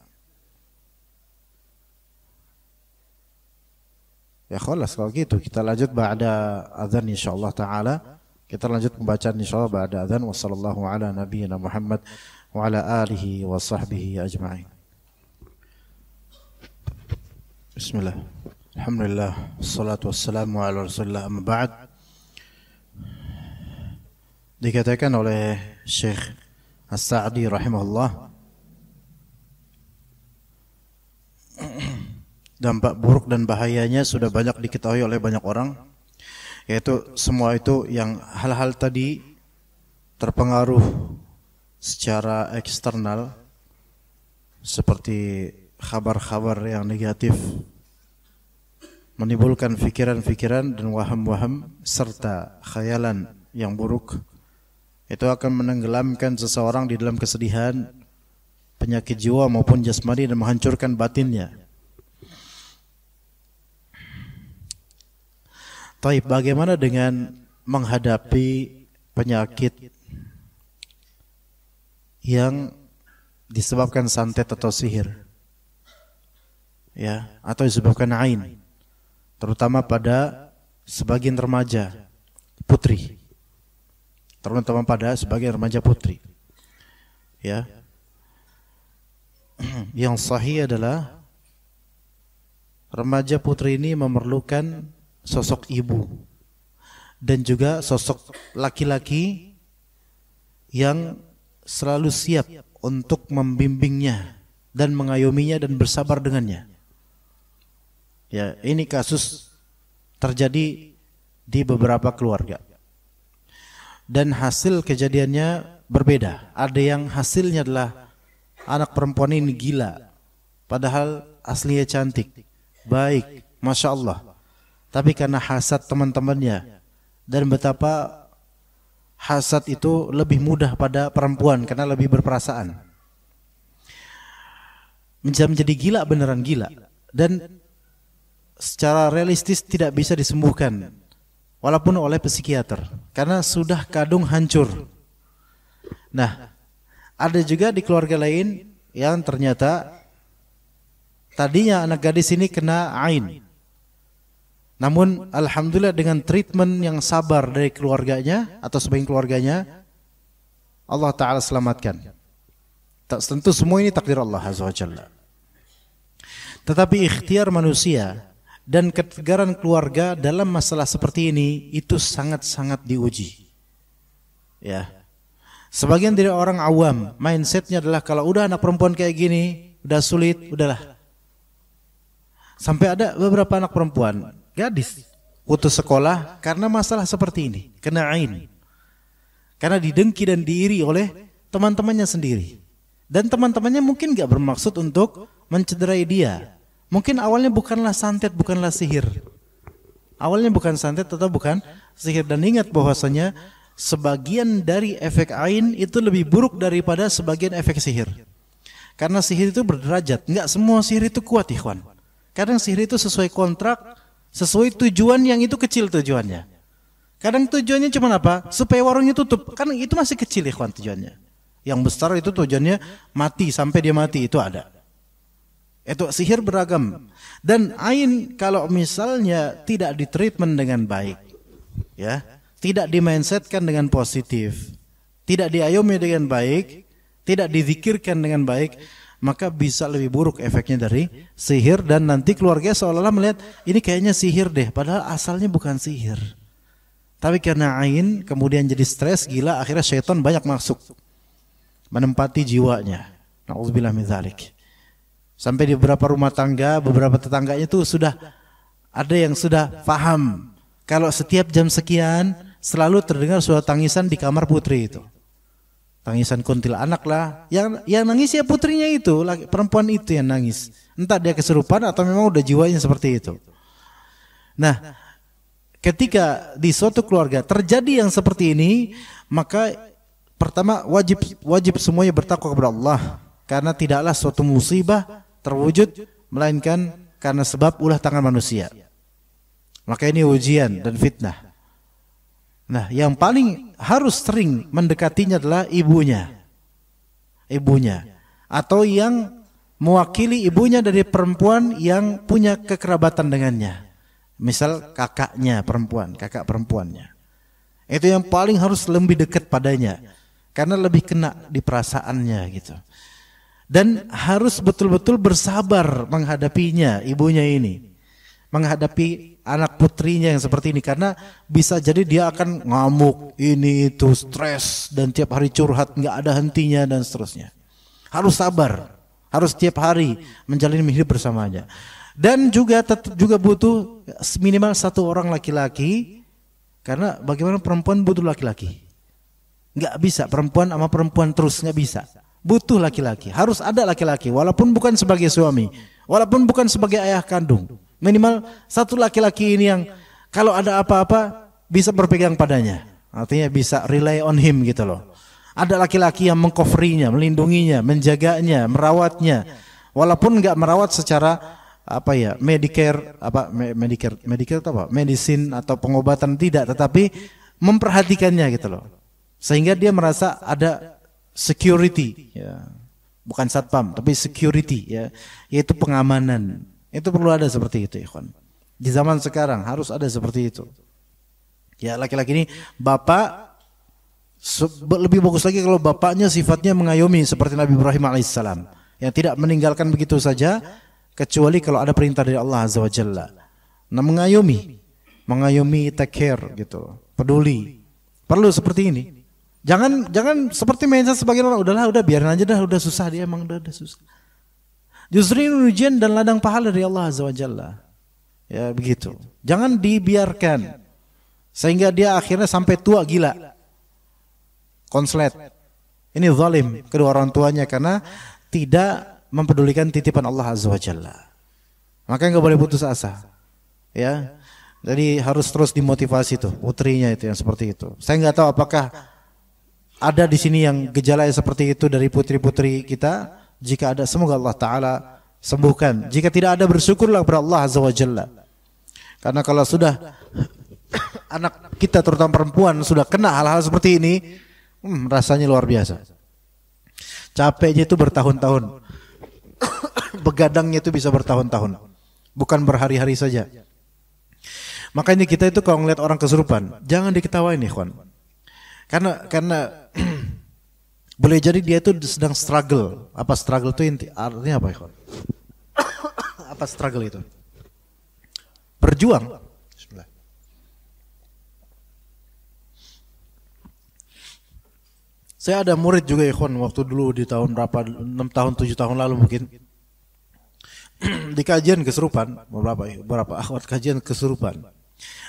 [SPEAKER 2] Ya khalas kalau gitu kita lanjut ba'da azan insyaallah taala. Kita lanjut pembacaan insyaallah ba'da azan. Wassallallahu ala nabiyyina Muhammad wa ala alihi wa sahbihi ajma'in. Bismillah. Alhamdulillah. Wassalatu wassalamu ala Rasulillah amma ba'd. dikatakan oleh Syekh As-Sa'di rahimahullah, dampak buruk dan bahayanya sudah banyak diketahui oleh banyak orang, yaitu semua itu yang hal-hal tadi terpengaruh secara eksternal seperti kabar-kabar yang negatif, menimbulkan pikiran-pikiran dan waham-waham serta khayalan yang buruk. Itu akan menenggelamkan seseorang di dalam kesedihan, penyakit jiwa maupun jasmani, dan menghancurkan batinnya. Taib, bagaimana dengan menghadapi penyakit yang disebabkan santet atau sihir, ya, atau disebabkan ain, terutama pada sebagian remaja putri, terutama pada sebagian remaja putri, ya. Yang sahih adalah remaja putri ini memerlukan sosok ibu dan juga sosok laki-laki yang selalu siap untuk membimbingnya dan mengayominya dan bersabar dengannya. Ya, ini kasus terjadi di beberapa keluarga. Dan hasil kejadiannya berbeda. Ada yang hasilnya adalah anak perempuan ini gila, padahal aslinya cantik, baik, Masya Allah. Tapi karena hasad teman-temannya, dan betapa hasad itu lebih mudah pada perempuan karena lebih berperasaan, bisa menjadi gila, beneran gila, dan secara realistis tidak bisa disembuhkan walaupun oleh psikiater karena sudah kadung hancur. Nah, ada juga di keluarga lain yang ternyata tadinya anak gadis ini kena ain, namun alhamdulillah dengan treatment yang sabar dari keluarganya atau sebagian keluarganya, Allah Ta'ala selamatkan. Tentu semua ini takdir Allah Azza wa Jalla. Tetapi ikhtiar manusia dan ketegaran keluarga dalam masalah seperti ini itu sangat-sangat diuji. Ya. Sebagian dari orang awam mindsetnya adalah kalau udah anak perempuan kayak gini, udah sulit, udahlah. Sampai ada beberapa anak perempuan gadis putus sekolah karena masalah seperti ini, kena ain, karena didengki dan diiri oleh teman-temannya sendiri, dan teman-temannya mungkin gak bermaksud untuk mencederai dia. Mungkin awalnya bukanlah santet, bukanlah sihir, awalnya bukan santet atau bukan sihir. Dan ingat bahwasanya sebagian dari efek ain itu lebih buruk daripada sebagian efek sihir, karena sihir itu berderajat. Enggak semua sihir itu kuat, ikhwan. Kadang sihir itu sesuai kontrak, sesuai tujuan yang itu kecil tujuannya. Kadang tujuannya cuma apa? Supaya warungnya tutup. Kan itu masih kecil, ikhwan, tujuannya. Yang besar itu tujuannya mati, sampai dia mati, itu ada. Itu sihir beragam. Dan ain kalau misalnya tidak ditreatment dengan baik, ya, tidak dimindsetkan dengan positif, tidak diayomi dengan baik, tidak dizikirkan dengan baik, maka bisa lebih buruk efeknya dari sihir. Dan nanti keluarga seolah-olah melihat ini kayaknya sihir deh, padahal asalnya bukan sihir. Tapi karena ain kemudian jadi stres, gila, akhirnya syaitan banyak masuk, menempati jiwanya. Na'udzubillah min dzalik. Sampai di beberapa rumah tangga, beberapa tetangganya itu sudah ada yang sudah paham kalau setiap jam sekian selalu terdengar suara tangisan di kamar putri itu. Tangisan kuntilanak lah, yang nangis ya putrinya itu, perempuan itu yang nangis. Entah dia kesurupan atau memang udah jiwanya seperti itu. Nah, ketika di suatu keluarga terjadi yang seperti ini, maka pertama wajib semuanya bertakwa kepada Allah, karena tidaklah suatu musibah terwujud melainkan karena sebab ulah tangan manusia. Maka ini ujian dan fitnah. Nah, yang paling harus sering mendekatinya adalah ibunya, atau yang mewakili ibunya dari perempuan yang punya kekerabatan dengannya. Misal kakaknya perempuan, kakak perempuannya. Itu yang paling harus lebih dekat padanya, karena lebih kena di perasaannya gitu. Dan harus betul-betul bersabar menghadapinya, ibunya ini. menghadapi anak putrinya yang seperti ini, karena bisa jadi dia akan ngamuk, ini itu, stres, dan tiap hari curhat nggak ada hentinya dan seterusnya. Harus sabar, harus tiap hari menjalani hidup bersamanya. Dan juga juga butuh minimal satu orang laki-laki, karena bagaimana perempuan butuh laki-laki. Nggak bisa perempuan sama perempuan terus, nggak bisa. Butuh laki-laki, harus ada laki-laki, walaupun bukan sebagai suami, walaupun bukan sebagai ayah kandung. Minimal satu laki-laki ini yang kalau ada apa-apa bisa berpegang padanya. Artinya bisa rely on him gitu loh. Ada laki-laki yang mengcoverinya, melindunginya, menjaganya, merawatnya. Walaupun enggak merawat secara Medicare itu apa? Medicine atau pengobatan tidak, tetapi memperhatikannya gitu loh. Sehingga dia merasa ada security, ya. Bukan satpam, tapi security, ya, yaitu pengamanan. Itu perlu ada seperti itu, ikhwan. Di zaman sekarang harus ada seperti itu. Ya, laki-laki ini bapak, lebih bagus lagi kalau bapaknya sifatnya mengayomi seperti Nabi Ibrahim alaihissalam, yang tidak meninggalkan begitu saja kecuali kalau ada perintah dari Allah azza wa jalla. Nah, mengayomi, take care gitu, peduli. Perlu seperti ini. Jangan seperti mindset sebagian orang, udah biarin aja dah, udah susah dia, emang udah susah. Justru ini ujian dan ladang pahala dari Allah azza wa jalla. Ya begitu. Jangan dibiarkan sehingga dia akhirnya sampai tua gila. Konslet. Ini zalim kedua orang tuanya karena tidak mempedulikan titipan Allah azza wa jalla. Makanya enggak boleh putus asa. Ya. Jadi harus terus dimotivasi tuh putrinya itu yang seperti itu. Saya enggak tahu apakah ada di sini yang gejala seperti itu dari putri-putri kita. Jika ada, semoga Allah Ta'ala sembuhkan. Jika tidak ada, bersyukurlah kepada Allah Azza wa Jalla. Karena kalau sudah anak kita terutama perempuan sudah kena hal-hal seperti ini, rasanya luar biasa. Capeknya itu bertahun-tahun. Begadangnya itu bisa bertahun-tahun. Bukan berhari-hari saja. Makanya kita itu kalau ngeliat orang kesurupan, jangan diketawain, ikhwan. Karena boleh jadi dia itu sedang struggle. Apa struggle itu artinya apa, ikhwan? Apa struggle itu? Berjuang. Bismillah. Saya ada murid juga, ikhwan, waktu dulu di tahun berapa, 6 tahun 7 tahun lalu mungkin. Di kajian kesurupan, beberapa akhwat kajian kesurupan.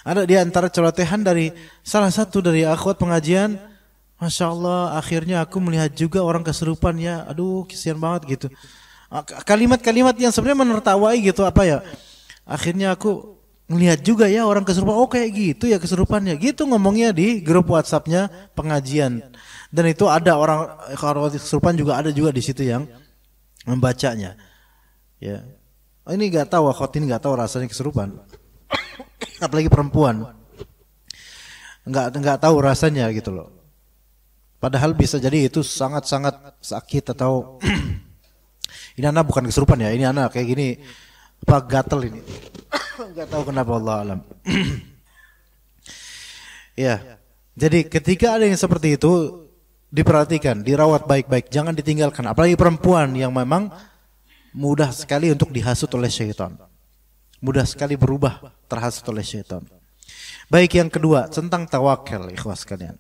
[SPEAKER 2] Ada di antara celotehan dari salah satu dari akhwat pengajian, Masya Allah, akhirnya aku melihat juga orang kesurupan, ya. Aduh, kasihan banget gitu. Kalimat-kalimat yang sebenarnya menertawai gitu, apa ya. Akhirnya aku melihat juga ya orang kesurupan. Oh, kayak gitu ya kesurupannya. Gitu ngomongnya di grup WhatsApp-nya pengajian. Dan itu ada orang kesurupan juga ada juga di situ yang membacanya. Ya. Ini enggak tahu, akhwat ini enggak tahu rasanya kesurupan. Apalagi perempuan. Enggak tahu rasanya gitu loh. Padahal bisa jadi itu sangat-sangat sakit atau ini anak bukan kesurupan ya, ini anak kayak gini apa gatel ini. Enggak tahu kenapa, Allah alam. Ya. Jadi ketika ada yang seperti itu diperhatikan, dirawat baik-baik, jangan ditinggalkan. Apalagi perempuan yang memang mudah sekali untuk dihasut oleh syaitan. Mudah sekali berubah terhasut oleh syaitan. Baik, yang kedua tentang tawakal, ikhwas sekalian.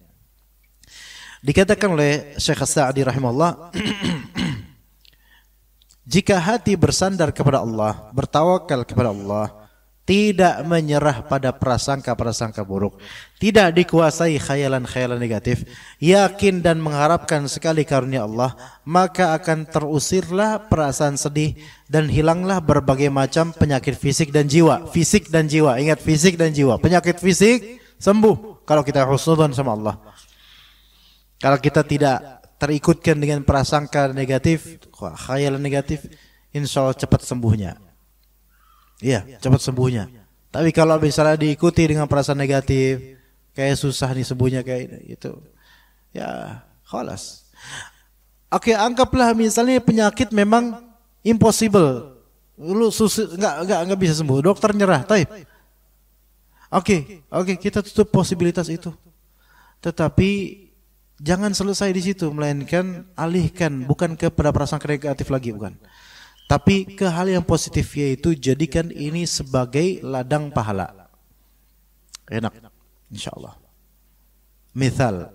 [SPEAKER 2] Dikatakan oleh Syekh As-Sa'di rahimahullah, jika hati bersandar kepada Allah, bertawakal kepada Allah, tidak menyerah pada prasangka-prasangka buruk, tidak dikuasai khayalan-khayalan negatif, yakin dan mengharapkan sekali karunia Allah, maka akan terusirlah perasaan sedih dan hilanglah berbagai macam penyakit fisik dan jiwa. Fisik dan jiwa, ingat, fisik dan jiwa. Penyakit fisik sembuh kalau kita husnudzon sama Allah. Kalau kita tidak terikutkan dengan prasangka negatif, khayalan negatif, insya Allah cepat sembuhnya. Iya, cepat sembuhnya. Tapi kalau misalnya diikuti dengan perasaan negatif, kayak susah nih sembuhnya kayak itu, ya khalas. Oke, anggaplah misalnya penyakit memang impossible, lu nggak bisa sembuh, dokter nyerah, taib. Oke, kita tutup posibilitas itu. Tetapi jangan selesai di situ, melainkan alihkan bukan kepada prasangka negatif lagi, bukan. Tapi ke hal yang positif, yaitu jadikan ini sebagai ladang pahala. Enak, insya Allah. Misal,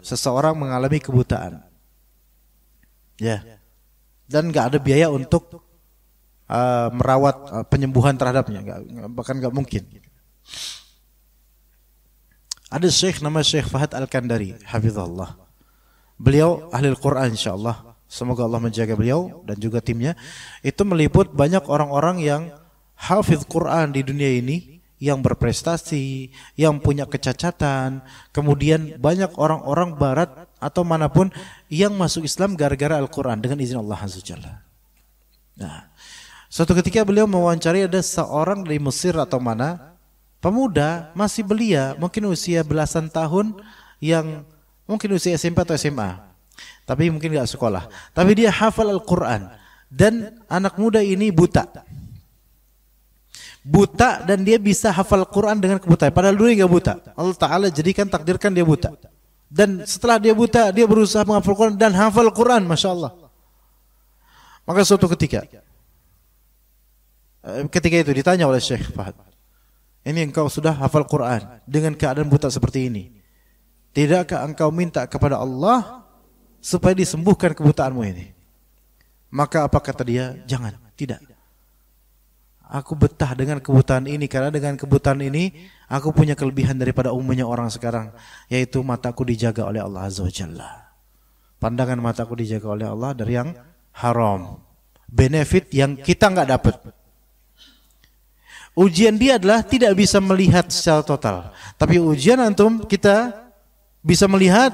[SPEAKER 2] seseorang mengalami kebutaan, ya, dan nggak ada biaya untuk merawat penyembuhan terhadapnya, bahkan nggak mungkin. Ada Syekh nama Syekh Fahad Al-Kandari, hafizahullah. Beliau ahli Al-Quran, insya Allah. Semoga Allah menjaga beliau dan juga timnya. Itu meliput banyak orang-orang yang hafiz Quran di dunia ini, yang berprestasi, yang punya kecacatan. Kemudian banyak orang-orang barat atau manapun yang masuk Islam gara-gara Al-Quran dengan izin Allah Azza wa Jalla. Nah, suatu ketika beliau mewawancari ada seorang dari Mesir atau mana, pemuda masih belia, mungkin usia belasan tahun, yang mungkin usia SMP atau SMA. Tapi mungkin gak sekolah. Tapi dia hafal Al-Quran. Dan anak muda ini buta. Buta dan dia bisa hafal Al-Quran dengan kebutaan. Padahal dulu gak buta. Allah Ta'ala jadikan, takdirkan dia buta. Dan setelah dia buta, dia berusaha menghafal Al-Quran dan hafal Al-Quran. Masya Allah. Maka suatu ketika itu ditanya oleh Syekh Fahad, ini engkau sudah hafal Quran dengan keadaan buta seperti ini, tidakkah engkau minta kepada Allah supaya disembuhkan kebutaanmu ini? Maka apa kata dia? Jangan, tidak. Aku betah dengan kebutaan ini, karena dengan kebutaan ini aku punya kelebihan daripada umumnya orang sekarang, yaitu mataku dijaga oleh Allah Azza wa Jalla. Pandangan mataku dijaga oleh Allah dari yang haram, benefit yang kita nggak dapat. Ujian dia adalah tidak bisa melihat secara total, tapi ujian antum kita bisa melihat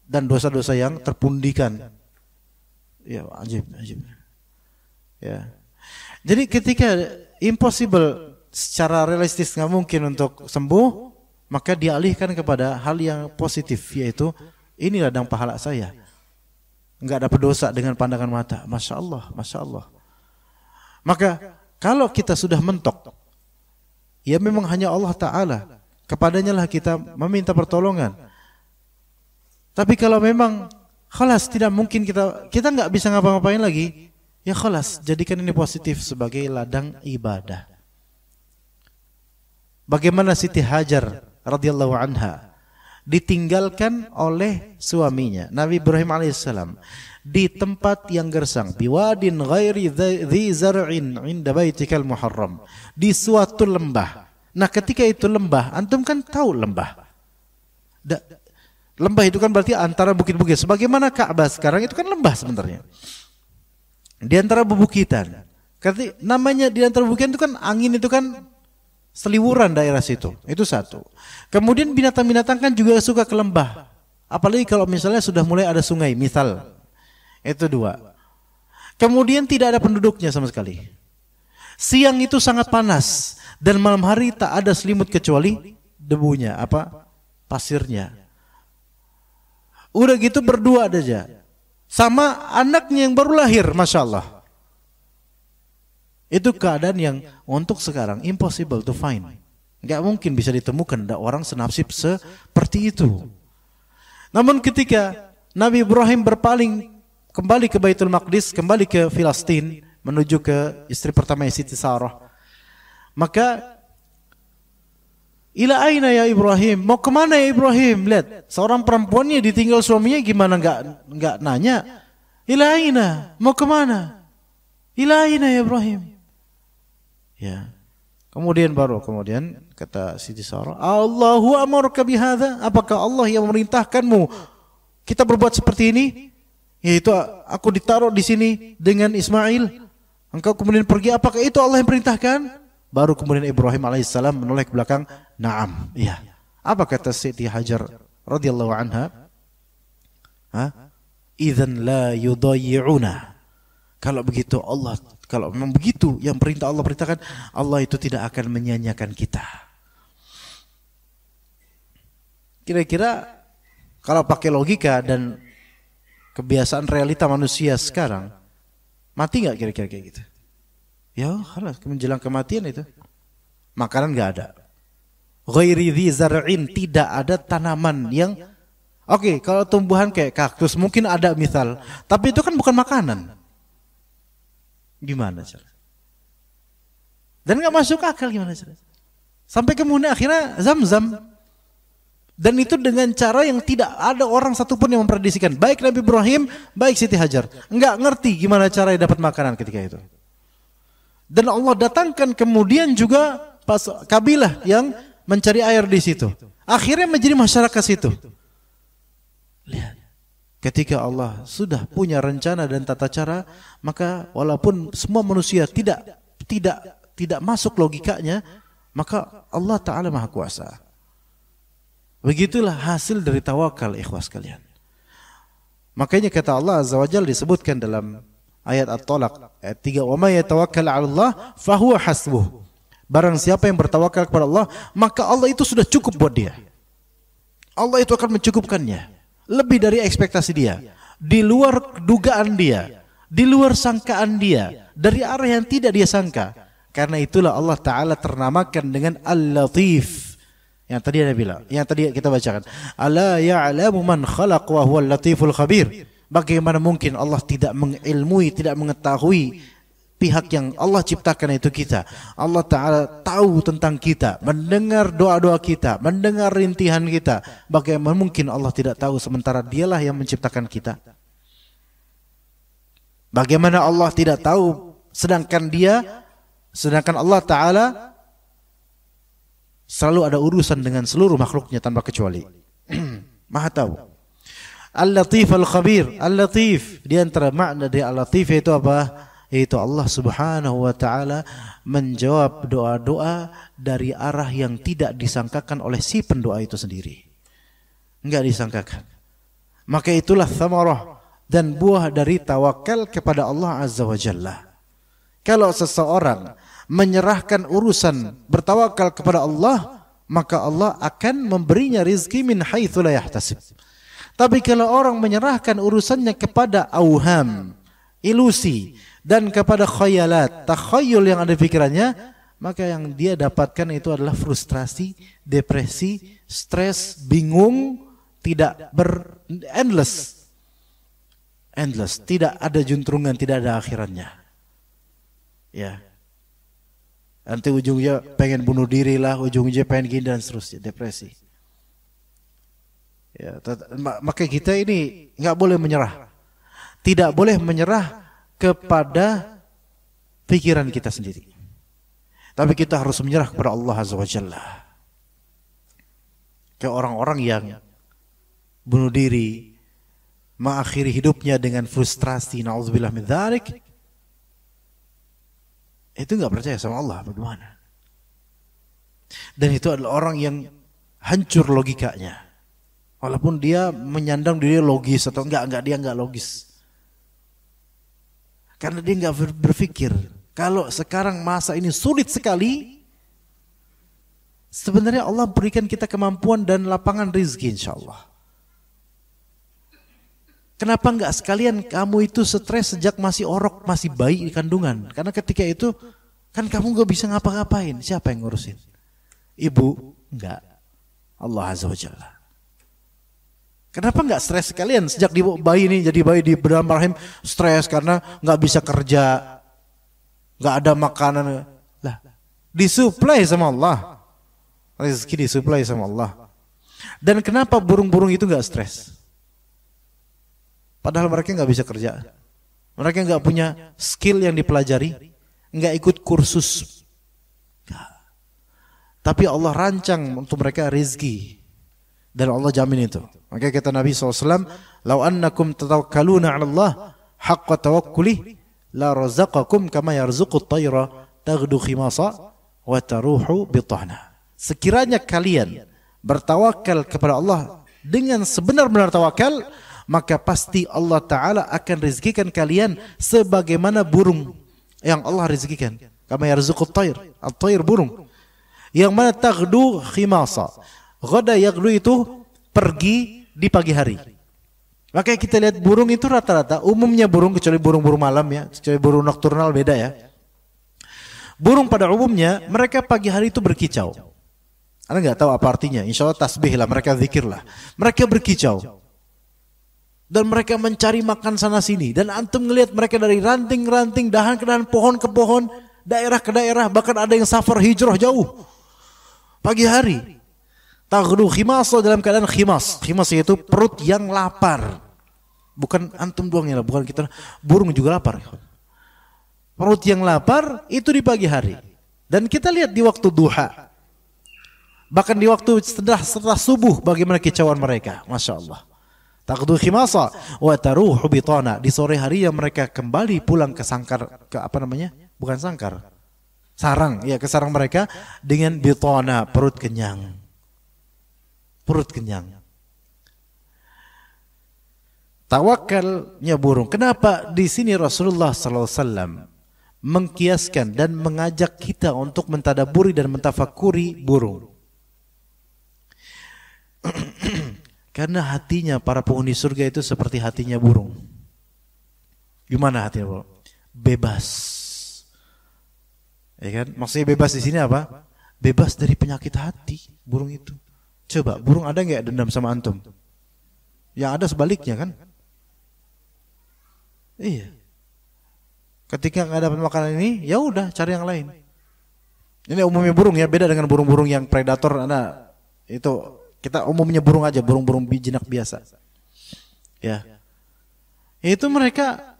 [SPEAKER 2] dan dosa-dosa yang terpundikan. Ya, ajib. Ya. Jadi ketika impossible, secara realistis nggak mungkin untuk sembuh, maka dialihkan kepada hal yang positif, yaitu ini ladang pahala saya. Nggak dapat dosa dengan pandangan mata. Masya Allah, Masya Allah. Maka kalau kita sudah mentok, ya memang hanya Allah Ta'ala, kepadanya lah kita meminta pertolongan. Tapi kalau memang khalas, tidak mungkin kita nggak bisa ngapa-ngapain lagi, ya khalas, jadikan ini positif sebagai ladang ibadah. Bagaimana Siti Hajar radhiyallahu anha ditinggalkan oleh suaminya Nabi Ibrahim alaihissalam di tempat yang gersang, biwadin ghairi dhi zar'in 'inda baitikal muharram, di suatu lembah. Nah, ketika itu lembah, antum kan tahu lembah. Lembah itu kan berarti antara bukit-bukit. Sebagaimana Ka'bah sekarang itu kan lembah sebenarnya. Di antara bebukitan. Karena namanya di antara bebukitan itu kan angin itu kan seliwuran daerah situ. Itu satu. Kemudian binatang-binatang kan juga suka ke lembah. Apalagi kalau misalnya sudah mulai ada sungai, misal. Itu dua. Kemudian tidak ada penduduknya sama sekali. Siang itu sangat panas dan malam hari tak ada selimut kecuali debunya, pasirnya. Udah gitu berdua aja, sama anaknya yang baru lahir, Masya Allah. Itu keadaan yang untuk sekarang impossible to find. Gak mungkin bisa ditemukan ada orang senasib seperti itu. Namun ketika Nabi Ibrahim berpaling kembali ke Baitul Maqdis, kembali ke Filistin, menuju ke istri pertama Siti Sarah, maka ila aina ya Ibrahim, mau kemana ya Ibrahim? Lihat, seorang perempuannya ditinggal suaminya, gimana nggak nanya? Ila aina, mau kemana? Ila aina ya Ibrahim. Ya. Kemudian kata Siti Sarah, Allahu amarka bihadza, apakah Allah yang memerintahkanmu kita berbuat seperti ini? Yaitu aku ditaruh di sini dengan Ismail, engkau kemudian pergi, apakah itu Allah yang perintahkan? Baru kemudian Ibrahim alaihissalam menoleh ke belakang, na'am, iya. Apa kata Siti Hajar radhiyallahu anha? Idzan la yudayyi'una. Kalau begitu Allah, kalau memang begitu yang perintah Allah perintahkan, Allah itu tidak akan menyanyiakan kita. Kira-kira kalau pakai logika dan kebiasaan realita manusia sekarang, mati nggak kira-kira kayak gitu? Ya, khalas, menjelang kematian itu makanan nggak ada. Ghairi dhi zar'in, tidak ada tanaman yang kalau tumbuhan kayak kaktus mungkin ada misal, tapi itu kan bukan makanan. Gimana cara? Dan nggak masuk akal gimana cara? Sampai kemudian akhirnya Zam-Zam. Dan itu dengan cara yang tidak ada orang satupun yang mempredisikan. Baik Nabi Ibrahim, baik Siti Hajar. Nggak ngerti gimana cara dapat makanan ketika itu. Dan Allah datangkan kemudian juga kabilah yang mencari air di situ. Akhirnya menjadi masyarakat situ. Lihat. Ketika Allah sudah punya rencana dan tata cara, maka walaupun semua manusia tidak masuk logikanya, maka Allah Ta'ala Maha Kuasa. Begitulah hasil dari tawakal, ikhwas kalian. Makanya kata Allah Azza wa Jalla disebutkan dalam ayat At-Talaq ayat 3, "Wa may yatawakkal 'ala Allah fahuwa hasbuh." Barang siapa yang bertawakal kepada Allah, maka Allah itu sudah cukup buat dia. Allah itu akan mencukupkannya, lebih dari ekspektasi dia, di luar dugaan dia, di luar sangkaan dia, dari arah yang tidak dia sangka. Karena itulah Allah Ta'ala ternamakan dengan Al-Latif. Yang tadi Anda bilang, yang tadi kita bacakan, "Ala ya'lamu man khalaq wa huwal latiful khabir." Bagaimana mungkin Allah tidak mengilmui, tidak mengetahui pihak yang Allah ciptakan itu kita. Allah Ta'ala tahu tentang kita, mendengar doa-doa kita, mendengar rintihan kita. Bagaimana mungkin Allah tidak tahu sementara dialah yang menciptakan kita? Bagaimana Allah tidak tahu sedangkan Allah Ta'ala selalu ada urusan dengan seluruh makhluknya tanpa kecuali. Maha tahu. Al-Latif Al-Khabir. Al-Latif, di antara makna dari Al-Latif itu apa? Yaitu Allah Subhanahu wa Ta'ala menjawab doa-doa dari arah yang tidak disangkakan oleh si pendoa itu sendiri. Enggak disangkakan. Maka itulah thamarah dan buah dari tawakal kepada Allah Azza wa Jalla. Kalau seseorang menyerahkan urusan bertawakal kepada Allah, maka Allah akan memberinya rizki min haitsu la yahtasib. Tapi kalau orang menyerahkan urusannya kepada auham, ilusi, dan kepada khayalat, takhayul yang ada di pikirannya, maka yang dia dapatkan itu adalah frustrasi, depresi, stres, bingung, tidak endless, tidak ada juntrungan, tidak ada akhirannya. Ya. Nanti ujungnya pengen bunuh diri lah, ujungnya pengen gini dan seterusnya, depresi. Ya, maka kita ini nggak boleh menyerah, tidak boleh menyerah kepada pikiran kita sendiri. Tapi kita harus menyerah kepada Allah Azza wa Jalla. Ke orang-orang yang bunuh diri, mengakhiri hidupnya dengan frustrasi, na'udzubillah min dzalik, itu enggak percaya sama Allah, bagaimana? Dan itu adalah orang yang hancur logikanya. Walaupun dia menyandang diri logis atau enggak dia enggak logis. Karena dia enggak berpikir, kalau sekarang masa ini sulit sekali, sebenarnya Allah berikan kita kemampuan dan lapangan rezeki insyaallah. Kenapa enggak sekalian kamu itu stres sejak masih orok, masih bayi di kandungan? Karena ketika itu kan kamu enggak bisa ngapa-ngapain. Siapa yang ngurusin? Ibu? Enggak. Allah Azza wa Jalla. Kenapa enggak stres sekalian sejak di bayi ini, jadi bayi di dalam rahim stres karena enggak bisa kerja, enggak ada makanan. Lah, disuplai sama Allah. Rezeki disuplai sama Allah. Dan kenapa burung-burung itu enggak stres? Padahal mereka nggak bisa kerja, mereka nggak punya skill yang dipelajari, nggak ikut kursus. Tapi Allah rancang untuk mereka rezeki dan Allah jamin itu. Maka kata Nabi SAW, "Lau annakum tatawakkaluna 'ala Allah haqqa tawakkulih, la razaqakum kama yarzuqut tayra taghdu khimasa wa taruhu bitahna." Sekiranya kalian bertawakal kepada Allah dengan sebenar-benar tawakal, maka pasti Allah Ta'ala akan rezekikan kalian sebagaimana burung yang Allah rezekikan. Kama yarzuqut tayr, at-tayr burung. Yang mana taghdu khimasa. Ghada yaghdu itu pergi di pagi hari. Maka kita lihat burung itu rata-rata, umumnya burung, kecuali burung-burung malam ya, kecuali burung nokturnal beda ya. Burung pada umumnya mereka pagi hari itu berkicau. Anda nggak tahu apa artinya, insya Allah tasbih lah, mereka zikir lah. Mereka berkicau. Dan mereka mencari makan sana sini. Dan antum ngelihat mereka dari ranting-ranting, dahan ke dahan, pohon ke pohon, daerah ke daerah, bahkan ada yang safar hijrah jauh. Pagi hari. Taghdu khimasa dalam keadaan khimas. Khimas yaitu perut yang lapar. Bukan antum doang ya, bukan kita. Burung juga lapar. Perut yang lapar itu di pagi hari. Dan kita lihat di waktu duha. Bahkan di waktu setelah subuh bagaimana kicauan mereka. Masya Allah. Taghdu khimasa wa taruhu bitana. Di sore hari yang mereka kembali pulang ke sangkar, ke apa namanya? Bukan sangkar. Sarang, ya ke sarang mereka dengan bitana, perut kenyang. Perut kenyang. Tawakalnya burung. Kenapa di sini Rasulullah SAW mengkiaskan dan mengajak kita untuk mentadaburi dan mentafakuri burung? Karena hatinya para penghuni surga itu seperti hatinya burung. Gimana hatinya burung? Bebas. Ya kan? Maksudnya bebas di sini apa? Bebas dari penyakit hati burung itu. Coba, burung ada nggak dendam sama antum? Yang ada sebaliknya kan? Iya. Ketika nggak dapat makanan ini, ya udah cari yang lain. Ini umumnya burung ya, beda dengan burung-burung yang predator. Nah, itu kita umumnya burung aja, burung-burung jinak biasa. Ya. Itu mereka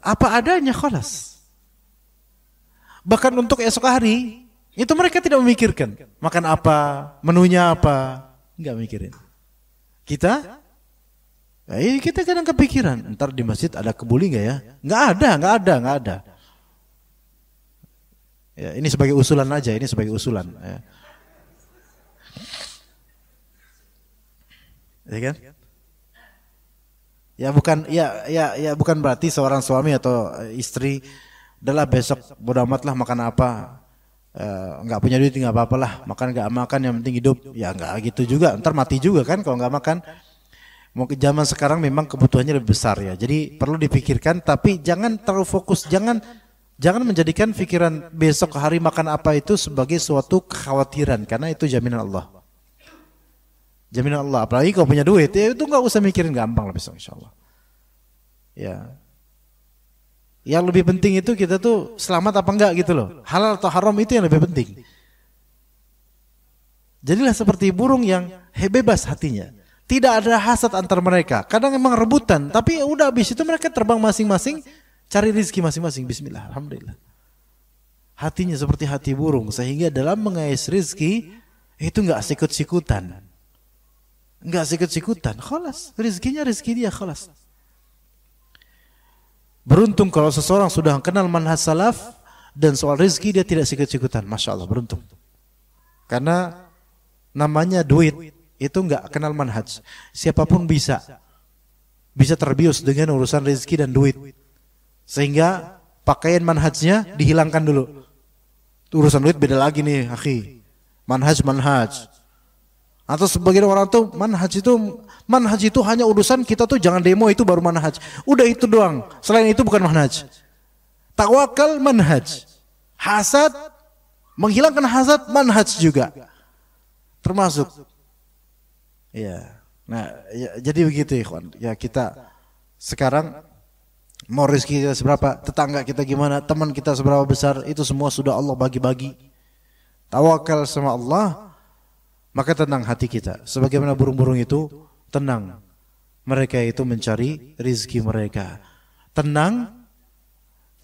[SPEAKER 2] apa adanya khalas. Bahkan untuk esok hari, itu mereka tidak memikirkan makan apa, menunya apa, enggak mikirin. Kita kadang kepikiran, ntar di masjid ada kebuli enggak ya? Enggak ada. Ya, ini sebagai usulan aja, ya. Ya kan? Ya bukan berarti seorang suami atau istri adalah besok bodo amat lah makan apa. Nggak punya duit nggak apa-apa lah, makan nggak makan yang penting hidup. Ya nggak gitu juga, ntar mati juga kan kalau nggak makan. Mungkin zaman sekarang memang kebutuhannya lebih besar ya, jadi perlu dipikirkan, tapi jangan terlalu fokus, jangan menjadikan pikiran besok hari makan apa itu sebagai suatu kekhawatiran, karena itu jaminan Allah. Jaminan Allah, apalagi kalau punya duit, ya itu nggak usah mikirin, gampang lah besok insyaallah. Ya. Yang lebih penting itu kita tuh selamat apa enggak gitu loh. Halal atau haram itu yang lebih penting. Jadilah seperti burung yang bebas hatinya. Tidak ada hasad antar mereka. Kadang memang rebutan, tapi udah habis itu mereka terbang masing-masing, cari rezeki masing-masing. Bismillah, alhamdulillah. Hatinya seperti hati burung, sehingga dalam mengais rezeki itu enggak sikut-sikutan. Enggak sikut-sikutan, khalas. Rezekinya rezeki dia, khalas. Beruntung kalau seseorang sudah kenal manhaj salaf dan soal rezeki dia tidak sikut-sikutan. Masya Allah, beruntung. Karena namanya duit itu enggak kenal manhaj. Siapapun bisa terbius dengan urusan rezeki dan duit. Sehingga pakaian manhajnya dihilangkan dulu. Urusan duit beda lagi nih, akhi. Manhaj. Atau sebagian orang tuh manhaj itu hanya urusan kita tuh jangan demo, itu baru manhaj. Udah itu doang. Selain itu bukan manhaj. Tawakal manhaj. Hasad, menghilangkan hasad manhaj juga. Termasuk. Ya. Nah, ya, jadi begitu ikhwan. Ya kita sekarang mau rezeki kita seberapa, tetangga kita gimana, teman kita seberapa besar, itu semua sudah Allah bagi-bagi. Tawakal sama Allah, maka tenang hati kita. Sebagaimana burung-burung itu tenang, mereka itu mencari rezeki mereka. Tenang,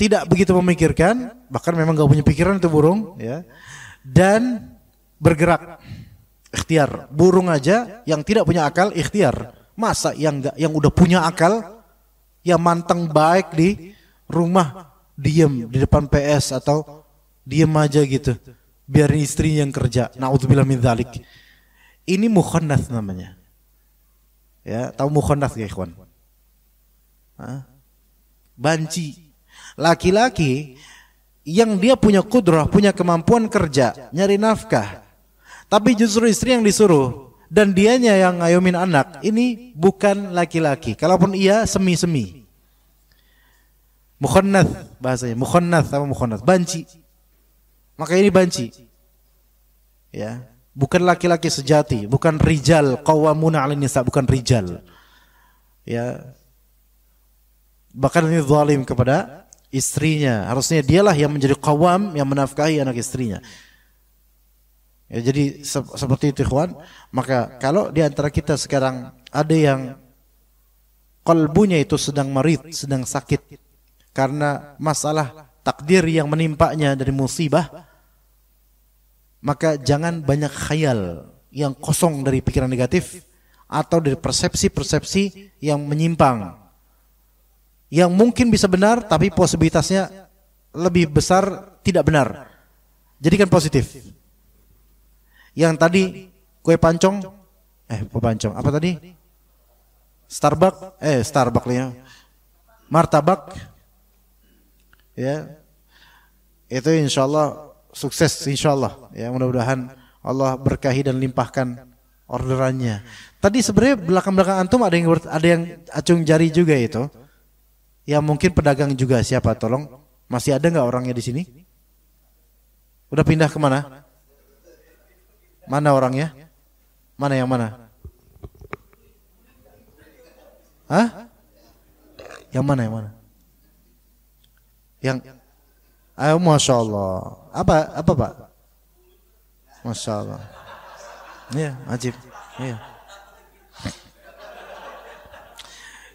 [SPEAKER 2] tidak begitu memikirkan, bahkan memang gak punya pikiran itu burung, ya. Dan bergerak, ikhtiar. Burung aja yang tidak punya akal ikhtiar. Masa yang udah punya akal, yang manteng baik di rumah diem di depan PS atau diem aja gitu, biarin istrinya yang kerja. Na'udzubillah min dzalik. Ini mukhannats namanya. Ya, tahu mukhannats ya ikhwan? Banci. Laki-laki yang dia punya kudrah, punya kemampuan kerja, nyari nafkah, tapi justru istri yang disuruh dan dianya yang ngayomin anak, ini bukan laki-laki. Kalaupun iya, semi-semi. Mukhannats bahasanya, mukhannats, banci. Maka ini banci. Ya. Bukan laki-laki sejati, bukan rijal qawwamuna 'alan nisa, bukan rijal. Ya. Bahkan ini zalim kepada istrinya. Harusnya dialah yang menjadi qawwam, yang menafkahi anak istrinya. Ya, jadi seperti itu ikhwan. Maka kalau di antara kita sekarang ada yang qalbunya itu sedang marid, sedang sakit karena masalah takdir yang menimpanya dari musibah, maka jangan banyak khayal yang kosong dari pikiran negatif atau dari persepsi-persepsi yang menyimpang, yang mungkin bisa benar tapi posibilitasnya lebih besar tidak benar. Jadikan positif. Yang tadi kue pancong, apa tadi? Starbucks ya. Martabak. Ya. Itu insyaallah sukses insyaallah. Ya, mudah-mudahan Allah berkahi dan limpahkan orderannya. Tadi sebenarnya belakang-belakang antum ada yang acung jari juga itu. Ya mungkin pedagang juga, siapa tolong? Masih ada nggak orangnya di sini? Udah pindah kemana? Mana orangnya? Mana yang mana? Hah? Yang mana? Yang ayo, masya Allah. Apa Pak? Masya Allah. Iya, ajib. Iya.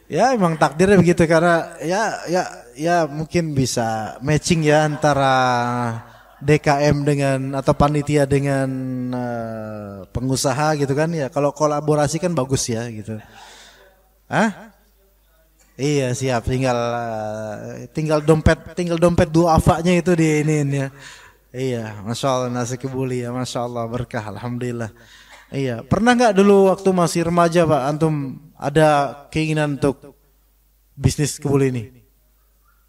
[SPEAKER 2] Ya emang takdirnya begitu, karena ya mungkin bisa matching ya antara DKM dengan atau panitia dengan pengusaha gitu kan ya. Kalau kolaborasi kan bagus ya gitu. Hah? Iya siap, tinggal dompet duafanya itu di ini ya. Iya, masya Allah, nasi kebuli ya, masya Allah, berkah, alhamdulillah. Iya, pernah nggak dulu waktu masih remaja Pak, antum ada keinginan untuk bisnis kebuli ini?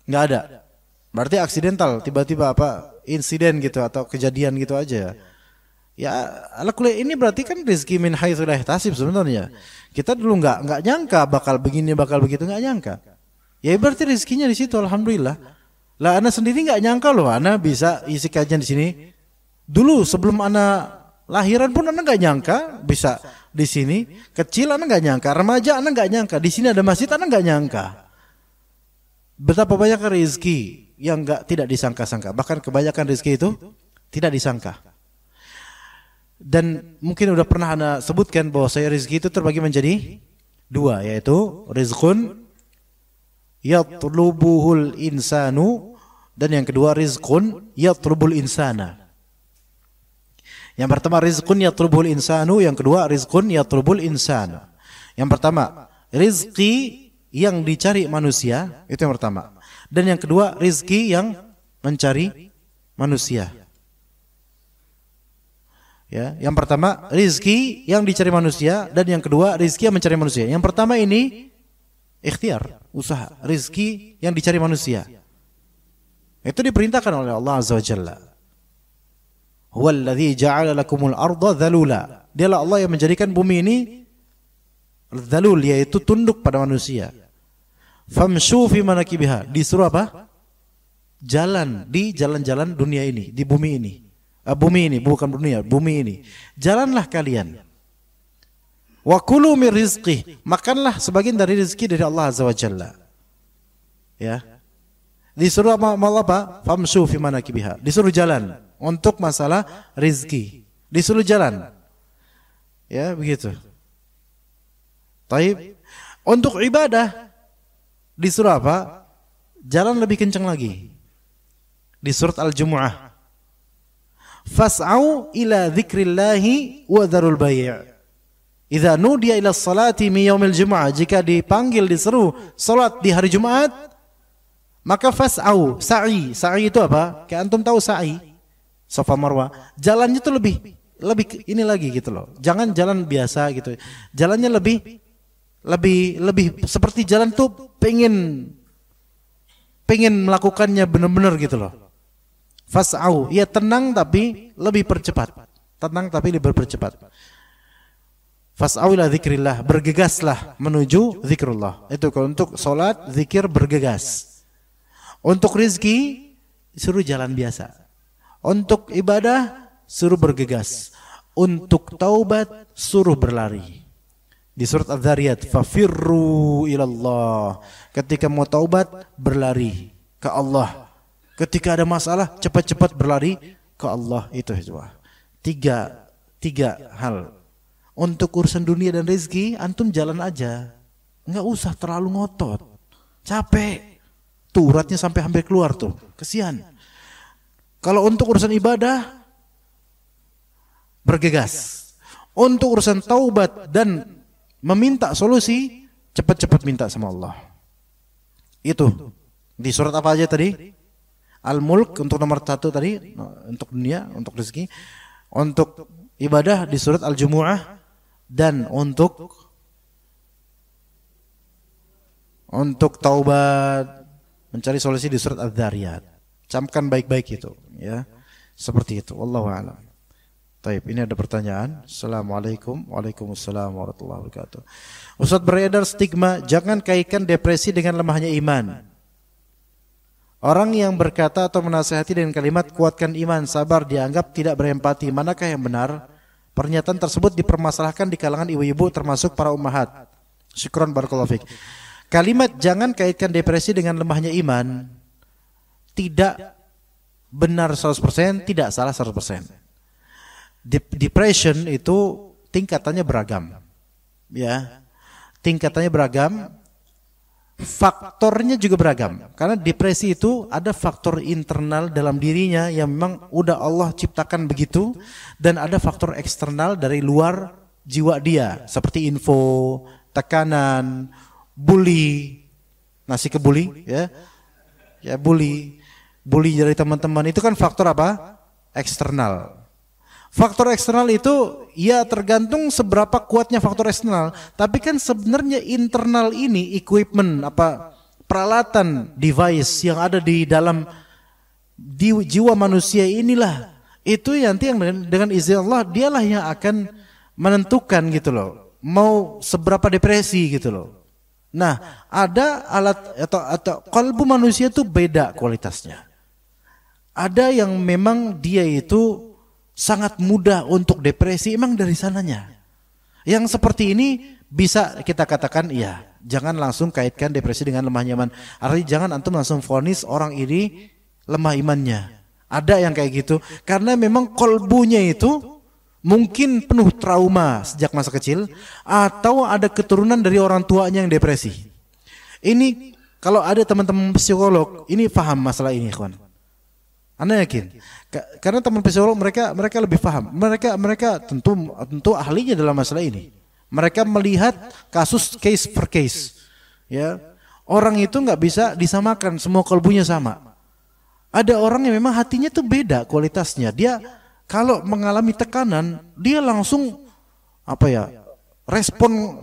[SPEAKER 2] Nggak ada. Berarti aksidental, tiba-tiba insiden gitu atau kejadian gitu aja. Ya, ala kulli ini berarti kan rezeki min haitsu la yahtasib sebenarnya. Kita dulu nggak nyangka bakal begini, bakal begitu, nggak nyangka. Ya berarti rezekinya di situ, alhamdulillah. Lah ana sendiri nggak nyangka loh, ana bisa isi kajian di sini. Dulu sebelum ana lahiran pun ana nggak nyangka bisa di sini. Kecil ana nggak nyangka, remaja ana nggak nyangka, di sini ada masjid ana nggak nyangka. Betapa banyak rezeki yang tidak disangka-sangka. Bahkan kebanyakan rezeki itu tidak disangka. Dan mungkin udah pernah Anda sebutkan bahwa saya rezeki itu terbagi menjadi dua, yaitu rizqun yatlubuhul insanu, dan yang kedua rizqun yatlubul insana. Yang pertama rizqun yatlubul insanu, yang kedua rizqun yatlubul insana. Yang pertama rizki yang dicari manusia, itu yang pertama. Dan yang kedua rizki yang mencari manusia. Ya, yang pertama rizki yang dicari manusia, dan yang kedua rizki yang mencari manusia. Yang pertama ini ikhtiar, usaha, rizki yang dicari manusia. Itu diperintahkan oleh Allah Azza wa Jalla. Huwallazi ja'ala lakumul arda dzalula. Dialah Allah yang menjadikan bumi ini dzalul, yaitu tunduk pada manusia. Famshu fi manakibiha, disuruh apa? Jalan di jalan-jalan dunia ini, di bumi ini. Bumi ini bukan dunia, bumi ini. Jalanlah kalian. Wa kulu min rizqih, makanlah sebagian dari rezeki dari Allah Azza wa Jalla. Ya. Disuruh apa? Famshu fi manakibiha. Disuruh jalan untuk masalah rezeki. Disuruh jalan. Ya, begitu. Taib. Untuk ibadah disuruh apa? Jalan lebih kencang lagi. Di surat Al-Jumu'ah. Fas'au ila dzikrillahi wa dzarul bai'. Idza nudiya ila sholati min yaumil jumu'ah, jika dipanggil diseru salat di hari Jumat, maka fas'au, sa'i. Sa'i itu apa? Kayak antum tahu sa'i, Safa Marwah. Jalannya itu lebih ini lagi gitu loh. Jangan jalan biasa gitu. Jalannya lebih seperti jalan tuh pengen melakukannya benar-benar gitu loh. Fas'au, ya tenang tapi lebih percepat. Tenang tapi lebih percepat. Fas'au ila dzikrillah, bergegaslah menuju zikrullah. Itu kalau untuk salat, zikir, bergegas. Untuk rizki suruh jalan biasa. Untuk ibadah suruh bergegas. Untuk taubat suruh berlari. Di surat Adz-Dzariyat, fafirru ilallah. Ketika mau taubat, berlari ke Allah. Ketika ada masalah, cepat-cepat berlari ke Allah. Itu tiga hal. Untuk urusan dunia dan rezeki, antum jalan aja. Nggak usah terlalu ngotot. Capek. Tuh uratnya sampai hampir keluar tuh. Kesian. Kalau untuk urusan ibadah, bergegas. Untuk urusan taubat dan meminta solusi, cepat-cepat minta sama Allah. Itu di surat apa aja tadi? Al-Mulk untuk nomor 1 tadi, untuk dunia, untuk rezeki. Untuk ibadah di surat Al-Jumu'ah, dan untuk taubat, mencari solusi di surat Adz-Dzariyat. Camkan baik-baik itu, ya. Seperti itu. Wallahu a'lam. Taib, ini ada pertanyaan. Assalamualaikum. Waalaikumsalam warahmatullahi wabarakatuh. Ustaz, beredar stigma jangan kaitkan depresi dengan lemahnya iman. Orang yang berkata atau menasihati dengan kalimat kuatkan iman, sabar dianggap tidak berempati. Manakah yang benar? Pernyataan tersebut dipermasalahkan di kalangan ibu-ibu termasuk para ummahat. Syukron barakallahu fik. Kalimat jangan kaitkan depresi dengan lemahnya iman tidak benar 100%, tidak salah 100%. Depression itu tingkatannya beragam, ya, tingkatannya beragam, faktornya juga beragam. Karena depresi itu ada faktor internal dalam dirinya yang memang udah Allah ciptakan begitu, dan ada faktor eksternal dari luar jiwa dia, seperti info, tekanan, bully, nasi kebuli, ya bully dari teman-teman, itu kan faktor apa? Eksternal. Faktor eksternal itu ya tergantung seberapa kuatnya faktor eksternal. Tapi kan sebenarnya internal ini equipment, peralatan, device yang ada di dalam jiwa manusia inilah, itu nanti yang dengan izin Allah dialah yang akan menentukan gitu loh, mau seberapa depresi gitu loh. Nah, ada alat atau kalbu manusia itu beda kualitasnya. Ada yang memang dia itu sangat mudah untuk depresi, emang dari sananya. Yang seperti ini bisa kita katakan, iya, jangan langsung kaitkan depresi dengan lemahnya iman. Artinya jangan antum langsung vonis orang ini lemah imannya. Ada yang kayak gitu, karena memang kolbunya itu mungkin penuh trauma sejak masa kecil, atau ada keturunan dari orang tuanya yang depresi. Ini kalau ada teman-teman psikolog, ini paham masalah ini, kawan. Anda yakin? Karena teman psikolog mereka lebih paham. Mereka tentu ahlinya dalam masalah ini. Mereka melihat kasus case per case. Ya, orang itu nggak bisa disamakan, semua kalbunya sama. Ada orang yang memang hatinya tuh beda kualitasnya. Dia kalau mengalami tekanan, dia langsung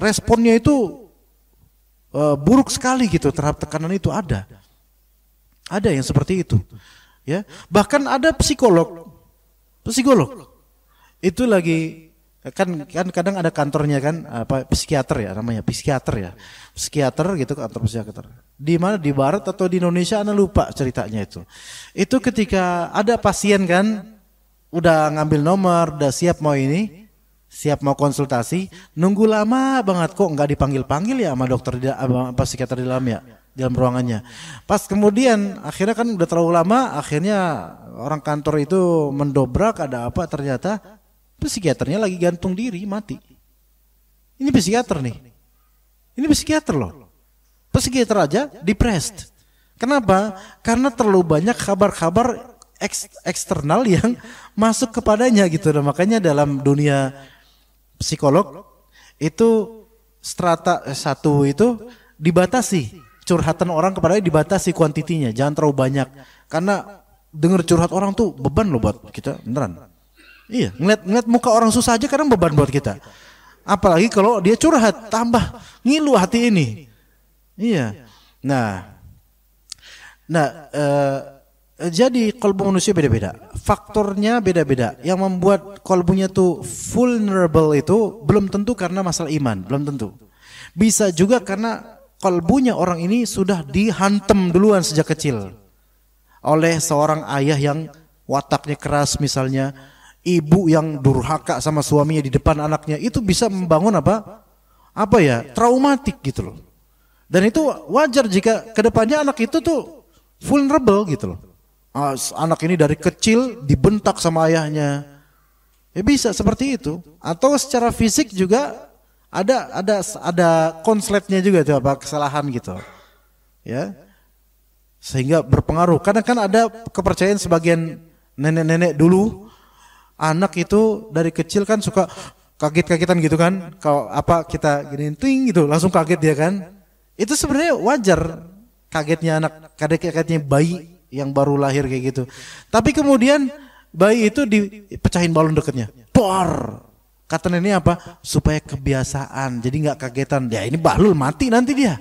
[SPEAKER 2] responnya itu buruk sekali gitu terhadap tekanan itu. Ada yang seperti itu. Ya, bahkan ada psikolog itu lagi kan kadang ada kantornya kan, psikiater ya namanya, psikiater gitu, kantor psikiater di mana, di barat atau di Indonesia, Anda lupa ceritanya itu ketika ada pasien kan udah ngambil nomor, udah siap mau konsultasi, nunggu lama banget, kok nggak dipanggil ya sama dokter, sama psikiater di dalam ruangannya. Pas kemudian akhirnya kan udah terlalu lama, akhirnya orang kantor itu mendobrak, ada apa, ternyata psikiaternya lagi gantung diri, mati. Ini psikiater nih. Ini psikiater loh. Psikiater aja depressed. Kenapa? Karena terlalu banyak kabar-kabar eksternal yang masuk kepadanya gitu. Nah, makanya dalam dunia psikolog itu strata 1 itu dibatasi. Curhatan orang kepadanya dibatasi kuantitinya, jangan terlalu banyak. Karena denger curhat orang tuh beban loh buat kita, beneran. Iya, ngeliat muka orang susah aja kadang beban buat kita. Apalagi kalau dia curhat, tambah ngilu hati ini. Iya. Nah, jadi kalbu manusia beda-beda. Faktornya beda-beda. Yang membuat kalbunya tuh vulnerable itu belum tentu karena masalah iman, belum tentu. Bisa juga karena kalbunya orang ini sudah dihantam duluan sejak kecil oleh seorang ayah yang wataknya keras misalnya, ibu yang durhaka sama suaminya di depan anaknya, itu bisa membangun traumatik gitu loh. Dan itu wajar jika kedepannya anak itu tuh vulnerable gitu loh. Anak ini dari kecil dibentak sama ayahnya, ya bisa seperti itu. Atau secara fisik juga ada konsletnya juga tuh, kesalahan gitu, ya, sehingga berpengaruh. Karena kan ada kepercayaan sebagian nenek-nenek dulu, anak itu dari kecil kan suka kaget-kagetan gitu kan, kalau kita gini ting gitu langsung kaget dia kan. Itu sebenarnya wajar kagetnya anak, kagetnya bayi yang baru lahir kayak gitu. Tapi kemudian bayi itu dipecahin balon dekatnya, dor. Kata nenek supaya kebiasaan, jadi nggak kagetan. Ya ini bahlul mati nanti dia.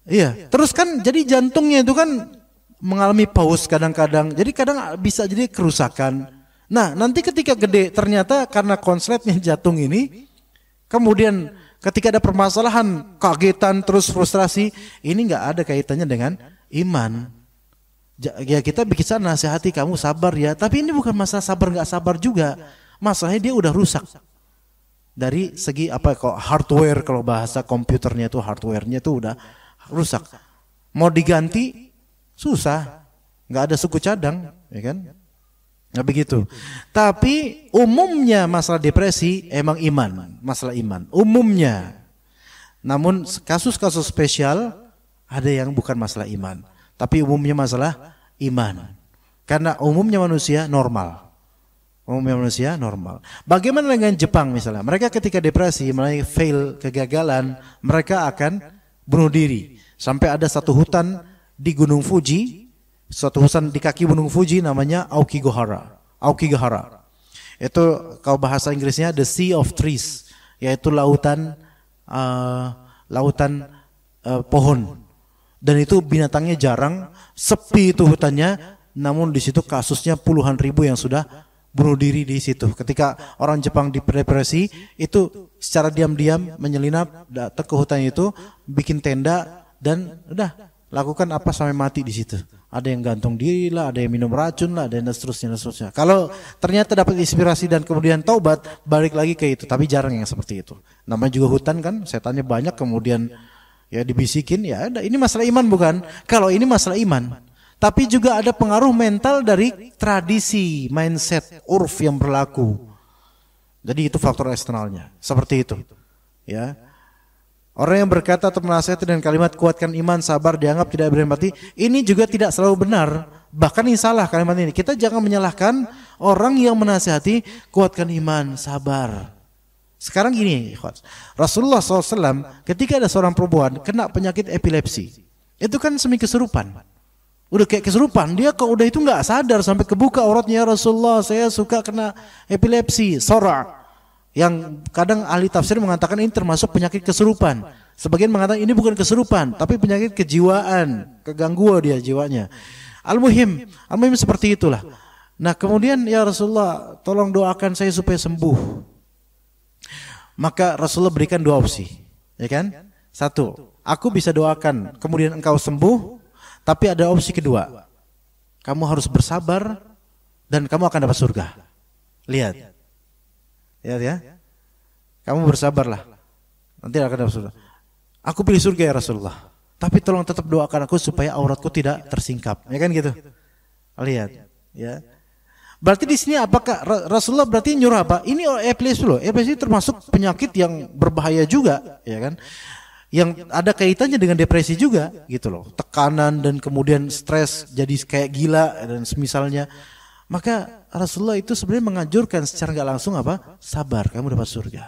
[SPEAKER 2] Iya. Terus kan jadi jantungnya itu kan mengalami pause kadang-kadang. Jadi kadang bisa jadi kerusakan. Nah nanti ketika gede ternyata karena konsletnya jantung ini, kemudian ketika ada permasalahan, kagetan terus frustrasi, ini nggak ada kaitannya dengan iman. Ya kita bisa nasihati kamu sabar ya, tapi ini bukan masalah sabar nggak sabar juga. Masalahnya dia udah rusak dari segi hardware, kalau bahasa komputernya itu hardwarenya itu udah rusak. Mau diganti susah, nggak ada suku cadang, ya kan? Nggak begitu. Tapi umumnya masalah depresi emang masalah iman. Umumnya. Namun kasus-kasus spesial ada yang bukan masalah iman, tapi umumnya masalah iman. Karena umumnya manusia normal. Bagaimana dengan Jepang misalnya? Mereka ketika depresi, mulai kegagalan, mereka akan bunuh diri. Sampai ada satu hutan di Gunung Fuji, suatu hutan di kaki Gunung Fuji namanya Aokigahara. Itu kalau bahasa Inggrisnya the Sea of Trees, yaitu lautan pohon. Dan itu binatangnya jarang, sepi itu hutannya. Namun di situ kasusnya puluhan ribu yang sudah bunuh diri di situ. Ketika orang Jepang depresi, itu secara diam-diam menyelinap datang ke hutan itu, bikin tenda dan udah lakukan sampai mati di situ. Ada yang gantung diri lah, ada yang minum racun lah, dan seterusnya. Kalau ternyata dapat inspirasi dan kemudian taubat, balik lagi ke itu. Tapi jarang yang seperti itu. Namanya juga hutan kan, setannya banyak, kemudian ya dibisikin, ya ada. Ini masalah iman bukan? Kalau ini masalah iman, tapi juga ada pengaruh mental dari tradisi, mindset, urf yang berlaku. Jadi itu faktor eksternalnya, seperti itu. Ya. Orang yang berkata atau menasihati dengan kalimat kuatkan iman, sabar, dianggap tidak berempati, ini juga tidak selalu benar. Bahkan ini salah kalimat ini. Kita jangan menyalahkan orang yang menasihati kuatkan iman, sabar. Sekarang gini, Rasulullah SAW ketika ada seorang perempuan kena penyakit epilepsi, itu kan semi kesurupan. Udah kayak kesurupan, dia kalau udah itu nggak sadar sampai kebuka auratnya, Rasulullah saya suka kena epilepsi, sora. Yang kadang ahli tafsir mengatakan ini termasuk penyakit kesurupan. Sebagian mengatakan ini bukan kesurupan, tapi penyakit kejiwaan, kegangguan dia jiwanya. Al-muhim seperti itulah. Nah kemudian ya Rasulullah, tolong doakan saya supaya sembuh. Maka Rasulullah berikan dua opsi, ya kan? Satu, aku bisa doakan, kemudian engkau sembuh. Tapi ada opsi kedua, kamu harus bersabar dan kamu akan dapat surga. Lihat. Ya, kamu bersabarlah, nanti akan dapat surga. Aku pilih surga ya Rasulullah, tapi tolong tetap doakan aku supaya auratku tidak tersingkap, ya kan gitu. Lihat, ya. Berarti di sini apakah Rasulullah berarti nyuruh apa? Ini epilepsi loh, epilepsi termasuk penyakit yang berbahaya juga, ya kan? Yang ada kaitannya dengan depresi juga, gitu loh. Tekanan dan kemudian stres jadi kayak gila dan semisalnya. Maka Rasulullah itu sebenarnya menganjurkan secara nggak langsung sabar, kamu dapat surga.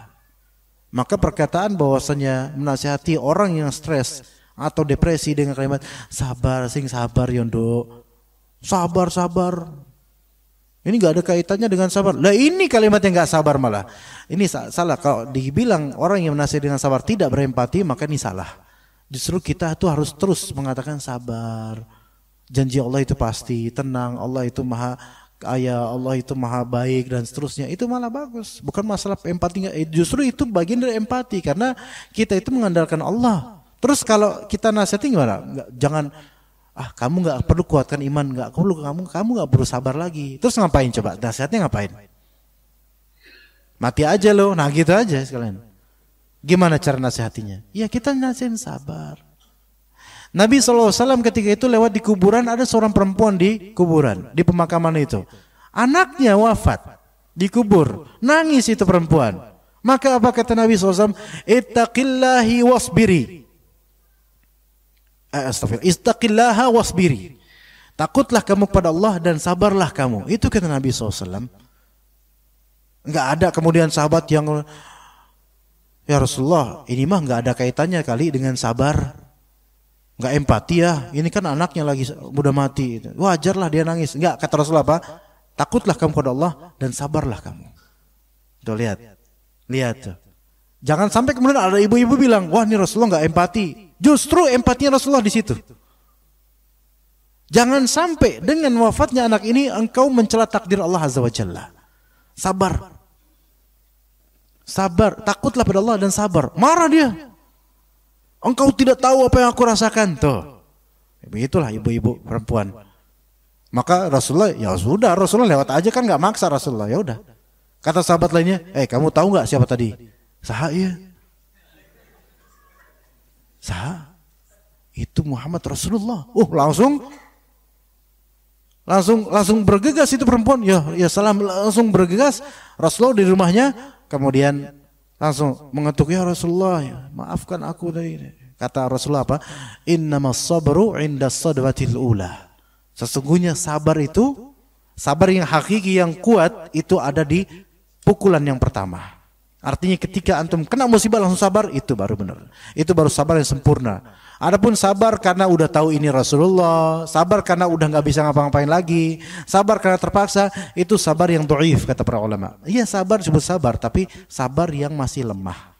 [SPEAKER 2] Maka perkataan bahwasanya menasihati orang yang stres atau depresi dengan kalimat sabar, sabar yondo, sabar. Ini nggak ada kaitannya dengan sabar. Lah ini kalimat yang nggak sabar malah. Ini salah. Kalau dibilang orang yang menasihati dengan sabar tidak berempati, maka ini salah. Justru kita tuh harus terus mengatakan sabar. Janji Allah itu pasti, tenang, Allah itu maha kaya, Allah itu maha baik dan seterusnya. Itu malah bagus. Bukan masalah empati, justru itu bagian dari empati karena kita itu mengandalkan Allah. Terus kalau kita nasihati gimana? Jangan kamu nggak perlu kuatkan iman, kamu nggak perlu sabar lagi. Terus ngapain coba? Nasihatnya ngapain? Mati aja loh. Nah gitu aja sekalian. Gimana cara nasihatinya? Ya kita nasihatin sabar. Nabi SAW ketika itu lewat di kuburan, ada seorang perempuan di kuburan, di pemakaman itu. Anaknya wafat, dikubur, nangis itu perempuan. Maka apa kata Nabi SAW? Ittaqillahi wasbiri. Astagfirullah. Ittaqillaha wasbiri. Takutlah kamu kepada Allah dan sabarlah kamu. Itu kata Nabi SAW. Enggak ada kemudian sahabat yang, ya Rasulullah, ini mah enggak ada kaitannya kali dengan sabar. Enggak empati ya. Ini kan anaknya lagi udah mati. Wajarlah dia nangis. Enggak, kata Rasulullah apa? Takutlah kamu kepada Allah dan sabarlah kamu. Tuh lihat. Lihat tuh. Jangan sampai kemudian ada ibu-ibu bilang, wah ini Rasulullah enggak empati. Justru empatinya Rasulullah di situ. Jangan sampai dengan wafatnya anak ini engkau mencela takdir Allah Azza wa Jalla. Sabar. Sabar, takutlah pada Allah dan sabar. Marah dia. Engkau tidak tahu apa yang aku rasakan. Tuh. Begitulah ibu-ibu perempuan. Maka Rasulullah, ya sudah, Rasulullah lewat aja kan enggak maksa Rasulullah. Ya udah. Kata sahabat lainnya, kamu tahu enggak siapa tadi? Saha ya. Saha? Itu Muhammad Rasulullah. Langsung bergegas itu perempuan. Ya salam, langsung bergegas. Rasulullah di rumahnya, kemudian langsung mengetuk, ya Rasulullah, ya, maafkan aku tadi. Kata Rasulullah apa? Innamas sabru 'inda sadwatil ula. Sesungguhnya sabar itu, sabar yang hakiki yang kuat itu ada di pukulan yang pertama. Artinya ketika antum kena musibah langsung sabar, itu baru benar. Itu baru sabar yang sempurna. Adapun sabar karena udah tahu ini Rasulullah, sabar karena udah nggak bisa ngapa-ngapain lagi, sabar karena terpaksa, itu sabar yang dhaif kata para ulama. Iya sabar disebut sabar, tapi sabar yang masih lemah.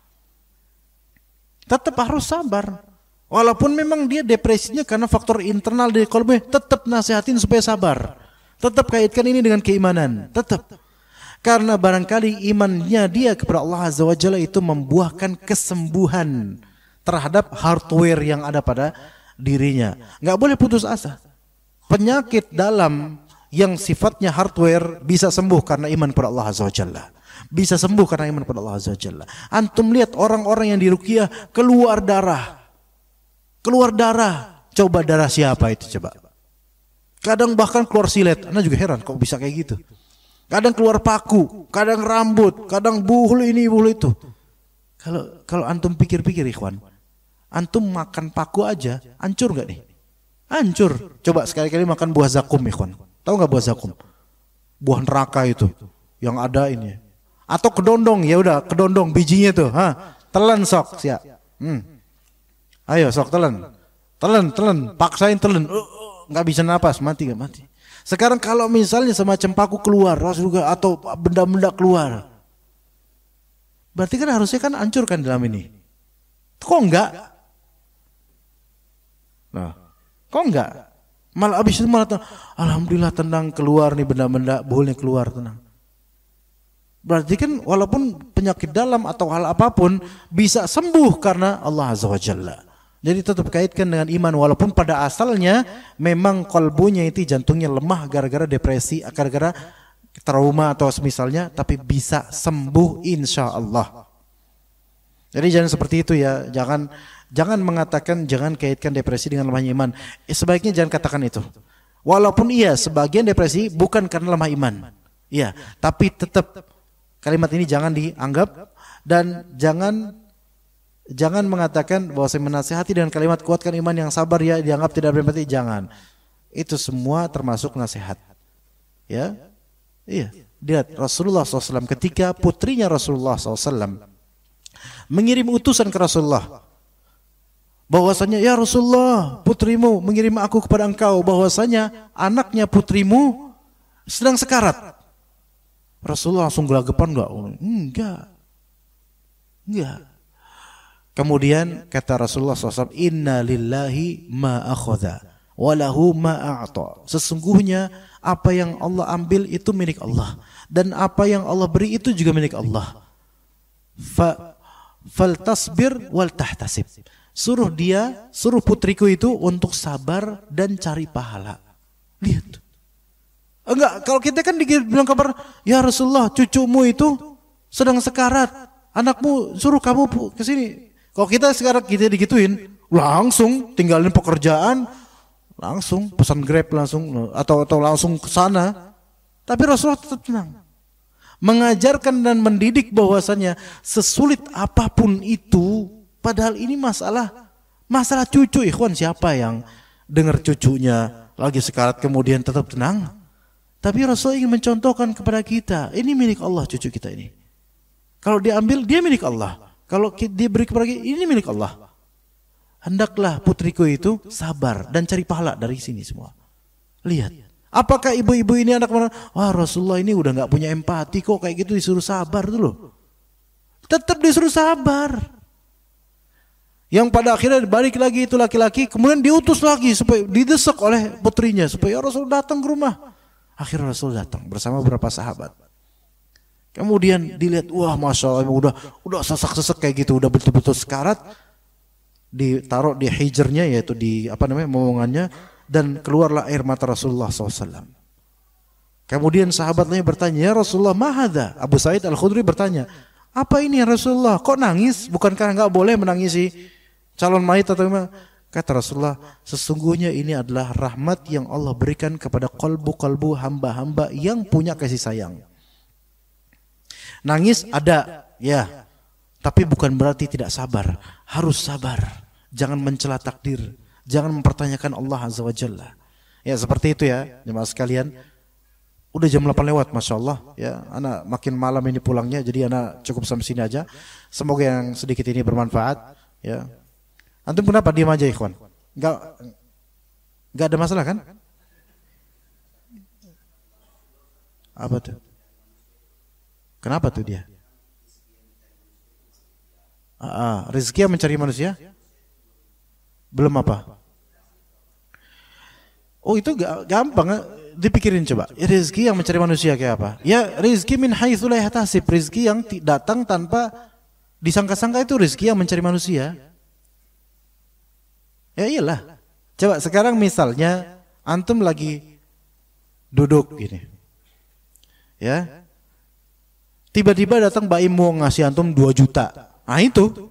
[SPEAKER 2] Tetap harus sabar. Walaupun memang dia depresinya karena faktor internal di qalbnya, tetap nasihatin supaya sabar. Tetap kaitkan ini dengan keimanan, tetap. Karena barangkali imannya dia kepada Allah Azza wa Jalla itu membuahkan kesembuhan terhadap hardware yang ada pada dirinya. Nggak boleh putus asa. Penyakit dalam yang sifatnya hardware bisa sembuh karena iman kepada Allah Azza wa Jalla. Bisa sembuh karena iman kepada Allah Azza wa Jalla. Antum lihat orang-orang yang diruqyah keluar darah. Keluar darah. Coba darah siapa itu coba. Kadang bahkan keluar silet. Anda juga heran kok bisa kayak gitu. Kadang keluar paku, kadang rambut, kadang buhul ini, buhul itu. Kalau antum pikir-pikir ikhwan, antum makan paku aja, hancur nggak nih? Hancur. Coba sekali-kali makan buah zakum ikhwan. Tahu nggak buah zakum? Buah neraka itu, yang ada ini. Atau kedondong, ya udah kedondong bijinya tuh, telan sok, siap. Ayo sok telan, paksain telan, nggak bisa napas, mati nggak mati. Sekarang kalau misalnya semacam paku keluar atau benda-benda keluar, berarti kan harusnya kan hancurkan dalam ini. Kok enggak? Nah, kok enggak? Malah abis itu malah alhamdulillah tenang, keluar nih benda-benda boleh keluar, tenang. Berarti kan walaupun penyakit dalam atau hal apapun bisa sembuh karena Allah Azza wa Jalla. Jadi tetap kaitkan dengan iman walaupun pada asalnya memang kalbunya itu jantungnya lemah gara-gara depresi, gara-gara trauma atau semisalnya, tapi bisa sembuh insya Allah. Jadi jangan seperti itu ya, jangan mengatakan, jangan kaitkan depresi dengan lemahnya iman. Sebaiknya jangan katakan itu. Walaupun iya sebagian depresi bukan karena lemah iman, iya, tapi tetap kalimat ini jangan dianggap dan jangan mengatakan bahwa saya menasihati dengan kalimat kuatkan iman yang sabar ya dianggap tidak berempati, jangan. Itu semua termasuk nasihat. Ya, iya. Lihat Rasulullah SAW ketika putrinya Rasulullah SAW mengirim utusan ke Rasulullah, bahwasanya ya Rasulullah putrimu mengirim aku kepada engkau bahwasanya anaknya putrimu sedang sekarat. Rasulullah langsung gelagapan enggak. Kemudian kata Rasulullah SAW, Inna lillahi ma akhadha walahu ma a'ta. Sesungguhnya apa yang Allah ambil itu milik Allah dan apa yang Allah beri itu juga milik Allah. Fal tasbir wal tahtasib. Suruh putriku itu untuk sabar dan cari pahala. Lihat. Enggak, kalau kita kan dibilang kabar, ya Rasulullah cucumu itu sedang sekarat. Anakmu suruh kamu ke sini. Kalau kita sekarang kita digituin, langsung tinggalin pekerjaan, langsung pesan Grab langsung atau langsung ke sana. Tapi Rasulullah tetap tenang. Mengajarkan dan mendidik bahwasannya sesulit apapun itu, padahal ini masalah cucu, ikhwan. Siapa yang dengar cucunya lagi sekarat kemudian tetap tenang? Tapi Rasul ingin mencontohkan kepada kita, ini milik Allah cucu kita ini. Kalau diambil, dia milik Allah. Kalau dia beri kepada kita, ini milik Allah. Hendaklah putriku itu sabar dan cari pahala dari sini semua. Lihat. Apakah ibu-ibu ini anak mana? Wah, Rasulullah ini udah gak punya empati kok, kayak gitu disuruh sabar tuh loh. Tetap disuruh sabar. Yang pada akhirnya balik lagi itu laki-laki, kemudian diutus lagi supaya didesak oleh putrinya supaya Rasul datang ke rumah. Akhirnya Rasul datang bersama beberapa sahabat. Kemudian dilihat, wah masya Allah, udah sesak-sesak kayak gitu, udah betul-betul sekarat. Ditaruh di hijrnya, yaitu di momongannya, dan keluarlah air mata Rasulullah SAW. Kemudian sahabat lainnya bertanya, ya Rasulullah, mahadha? Abu Sa'id Al-Khudri bertanya, apa ini ya Rasulullah? Kok nangis? Bukankah nggak boleh menangisi calon mayit atau gimana? Kata Rasulullah, sesungguhnya ini adalah rahmat yang Allah berikan kepada kalbu-kalbu hamba-hamba yang punya kasih sayang. Nangis ada, ya, tapi bukan berarti tidak sabar. Harus sabar. Jangan mencela takdir. Jangan mempertanyakan Allah Azza wa Jalla. Ya seperti itu ya, jemaah sekalian. Udah jam 8 lewat, Masya Allah. Ya, anak makin malam ini pulangnya, jadi anak cukup sampai sini aja. Semoga yang sedikit ini bermanfaat. Ya. Antum kenapa diam aja, ikhwan? Enggak ada masalah kan? Apa tuh? Kenapa tuh dia? Rezeki yang mencari manusia? Belum apa? Oh itu gampang, dipikirin coba. Rezeki yang mencari manusia kayak apa? Ya rezeki min haitsu la yahtasib, rezeki yang datang tanpa disangka-sangka, itu rezeki yang mencari manusia. Ya iyalah. Coba sekarang misalnya antum lagi duduk gini. Ya. Tiba-tiba datang Mbak Im mau ngasih antum 2 juta. Nah itu.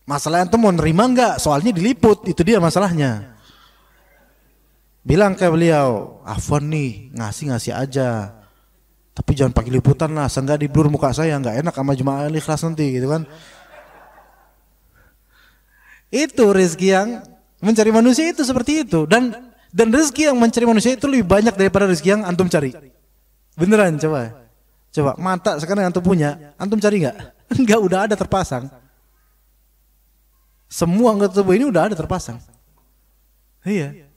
[SPEAKER 2] Masalah antum mau nerima enggak? Soalnya diliput, itu dia masalahnya. Bilang ke beliau, afwan nih, ngasih aja. Tapi jangan pakai liputan lah, seenggak di blur muka saya, enggak enak sama jemaah ikhlas nanti gitu kan. Itu rezeki yang mencari manusia itu seperti itu, dan rezeki yang mencari manusia itu lebih banyak daripada rezeki yang antum cari. Beneran coba mata sekarang yang antum punya, antum cari nggak? Enggak, udah ada terpasang. Semua anggota tubuh ini udah ada terpasang. Iya.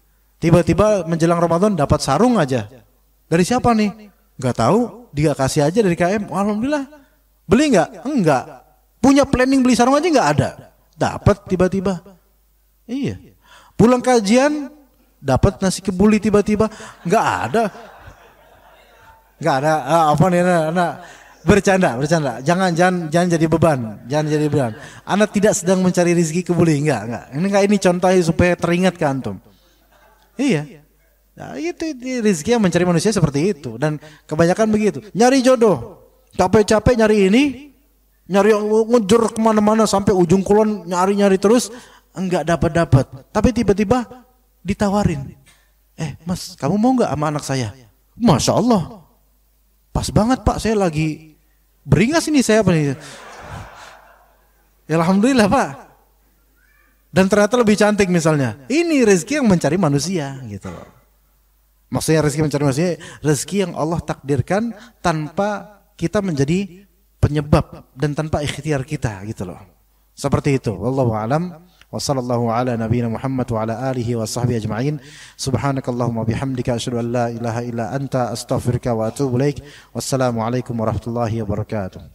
[SPEAKER 2] Tiba-tiba menjelang Ramadan dapat sarung aja. Dari siapa nih? Nggak tahu. Dia kasih aja dari KM. Alhamdulillah. Beli nggak? Enggak. Punya planning beli sarung aja nggak ada. Dapat tiba-tiba. Iya. Pulang kajian dapat nasi kebuli tiba-tiba. Nggak ada. Nggak ada. Apa nih anak? Bercanda. Jangan jadi beban. Jangan jadi beban. Anak tidak sedang mencari rezeki kebuli. Enggak. Ini contohnya supaya teringat ke antum. Iya. Nah, itu rezeki yang mencari manusia seperti itu, dan kebanyakan begitu. Nyari jodoh. Capek-capek nyari ini. Nyari ngejer kemana-mana sampai ujung kulon, nyari terus enggak dapat. Tapi tiba-tiba ditawarin. Mas, kamu mau enggak sama anak saya? Masya Allah. Pas banget Pak, saya lagi beringas ini saya apa nih? Ya, alhamdulillah Pak. Dan ternyata lebih cantik misalnya. Ini rezeki yang mencari manusia gitu. Maksudnya rezeki mencari manusia, rezeki yang Allah takdirkan tanpa kita menjadi penyebab dan tanpa ikhtiar kita gitu loh. Seperti itu. Wallahu a'lam. Wa sallallahu ala nabiyyina Muhammad wa ala alihi wa sahbihi ajma'in. Subhanakallahumma bihamdika asyhadu an la ilaha illa anta astaghfiruka wa atubu ilaik. Wassalamu alaikum warahmatullahi wabarakatuh.